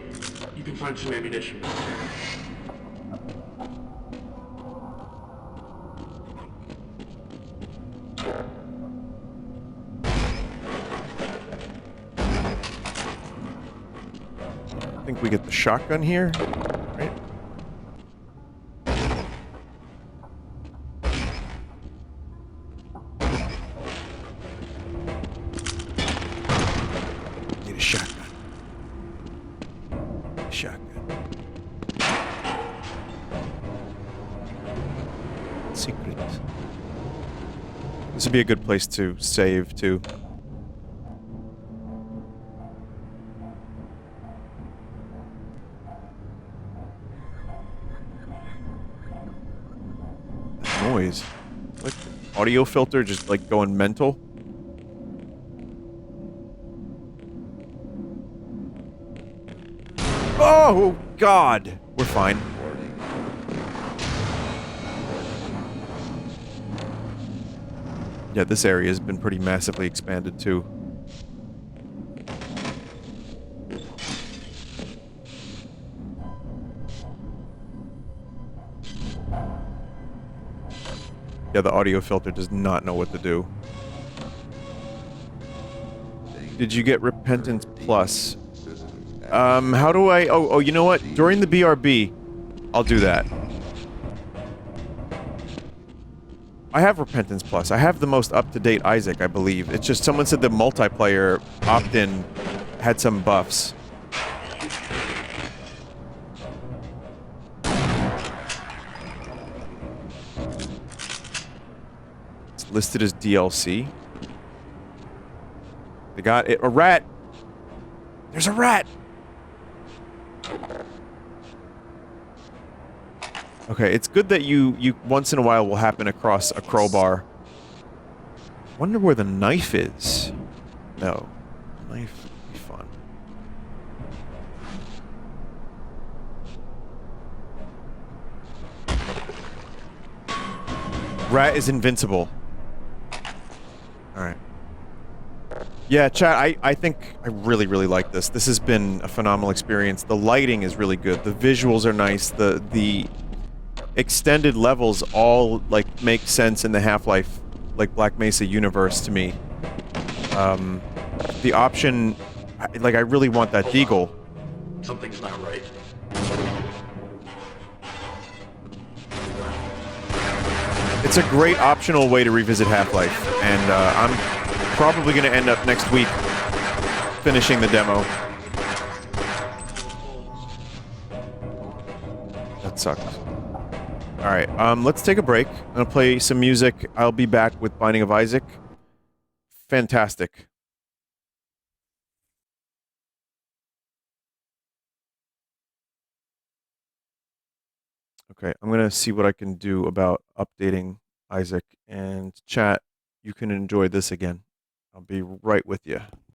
You can find some ammunition. I think we get the shotgun here, right? Need a shotgun. Shotgun. Secret. This would be a good place to save, too. Noise. Like audio filter just like going mental. Oh God, we're fine. Yeah, this area has been pretty massively expanded too. Yeah, the audio filter does not know what to do. Did you get Repentance Plus? How do I... Oh, you know what? During the BRB, I'll do that. I have Repentance Plus. I have the most up-to-date Isaac, I believe. It's just someone said the multiplayer opt-in had some buffs. Listed as DLC. They got it. A rat! There's a rat! Okay, it's good that you once in a while will happen across a crowbar. Wonder where the knife is. No. Knife would be fun. Rat is invincible. Alright. Yeah, chat, I think I really, really like this. This has been a phenomenal experience. The lighting is really good. The visuals are nice. The extended levels all, like, make sense in the Half-Life, like, Black Mesa universe to me. The option... Like, I really want that deagle. Something's not right. It's a great optional way to revisit Half-Life, and I'm probably going to end up next week finishing the demo. That sucked. Alright, let's take a break. I'm going to play some music. I'll be back with Binding of Isaac. Fantastic. Okay, I'm going to see what I can do about updating Isaac, and chat, you can enjoy this again. I'll be right with you.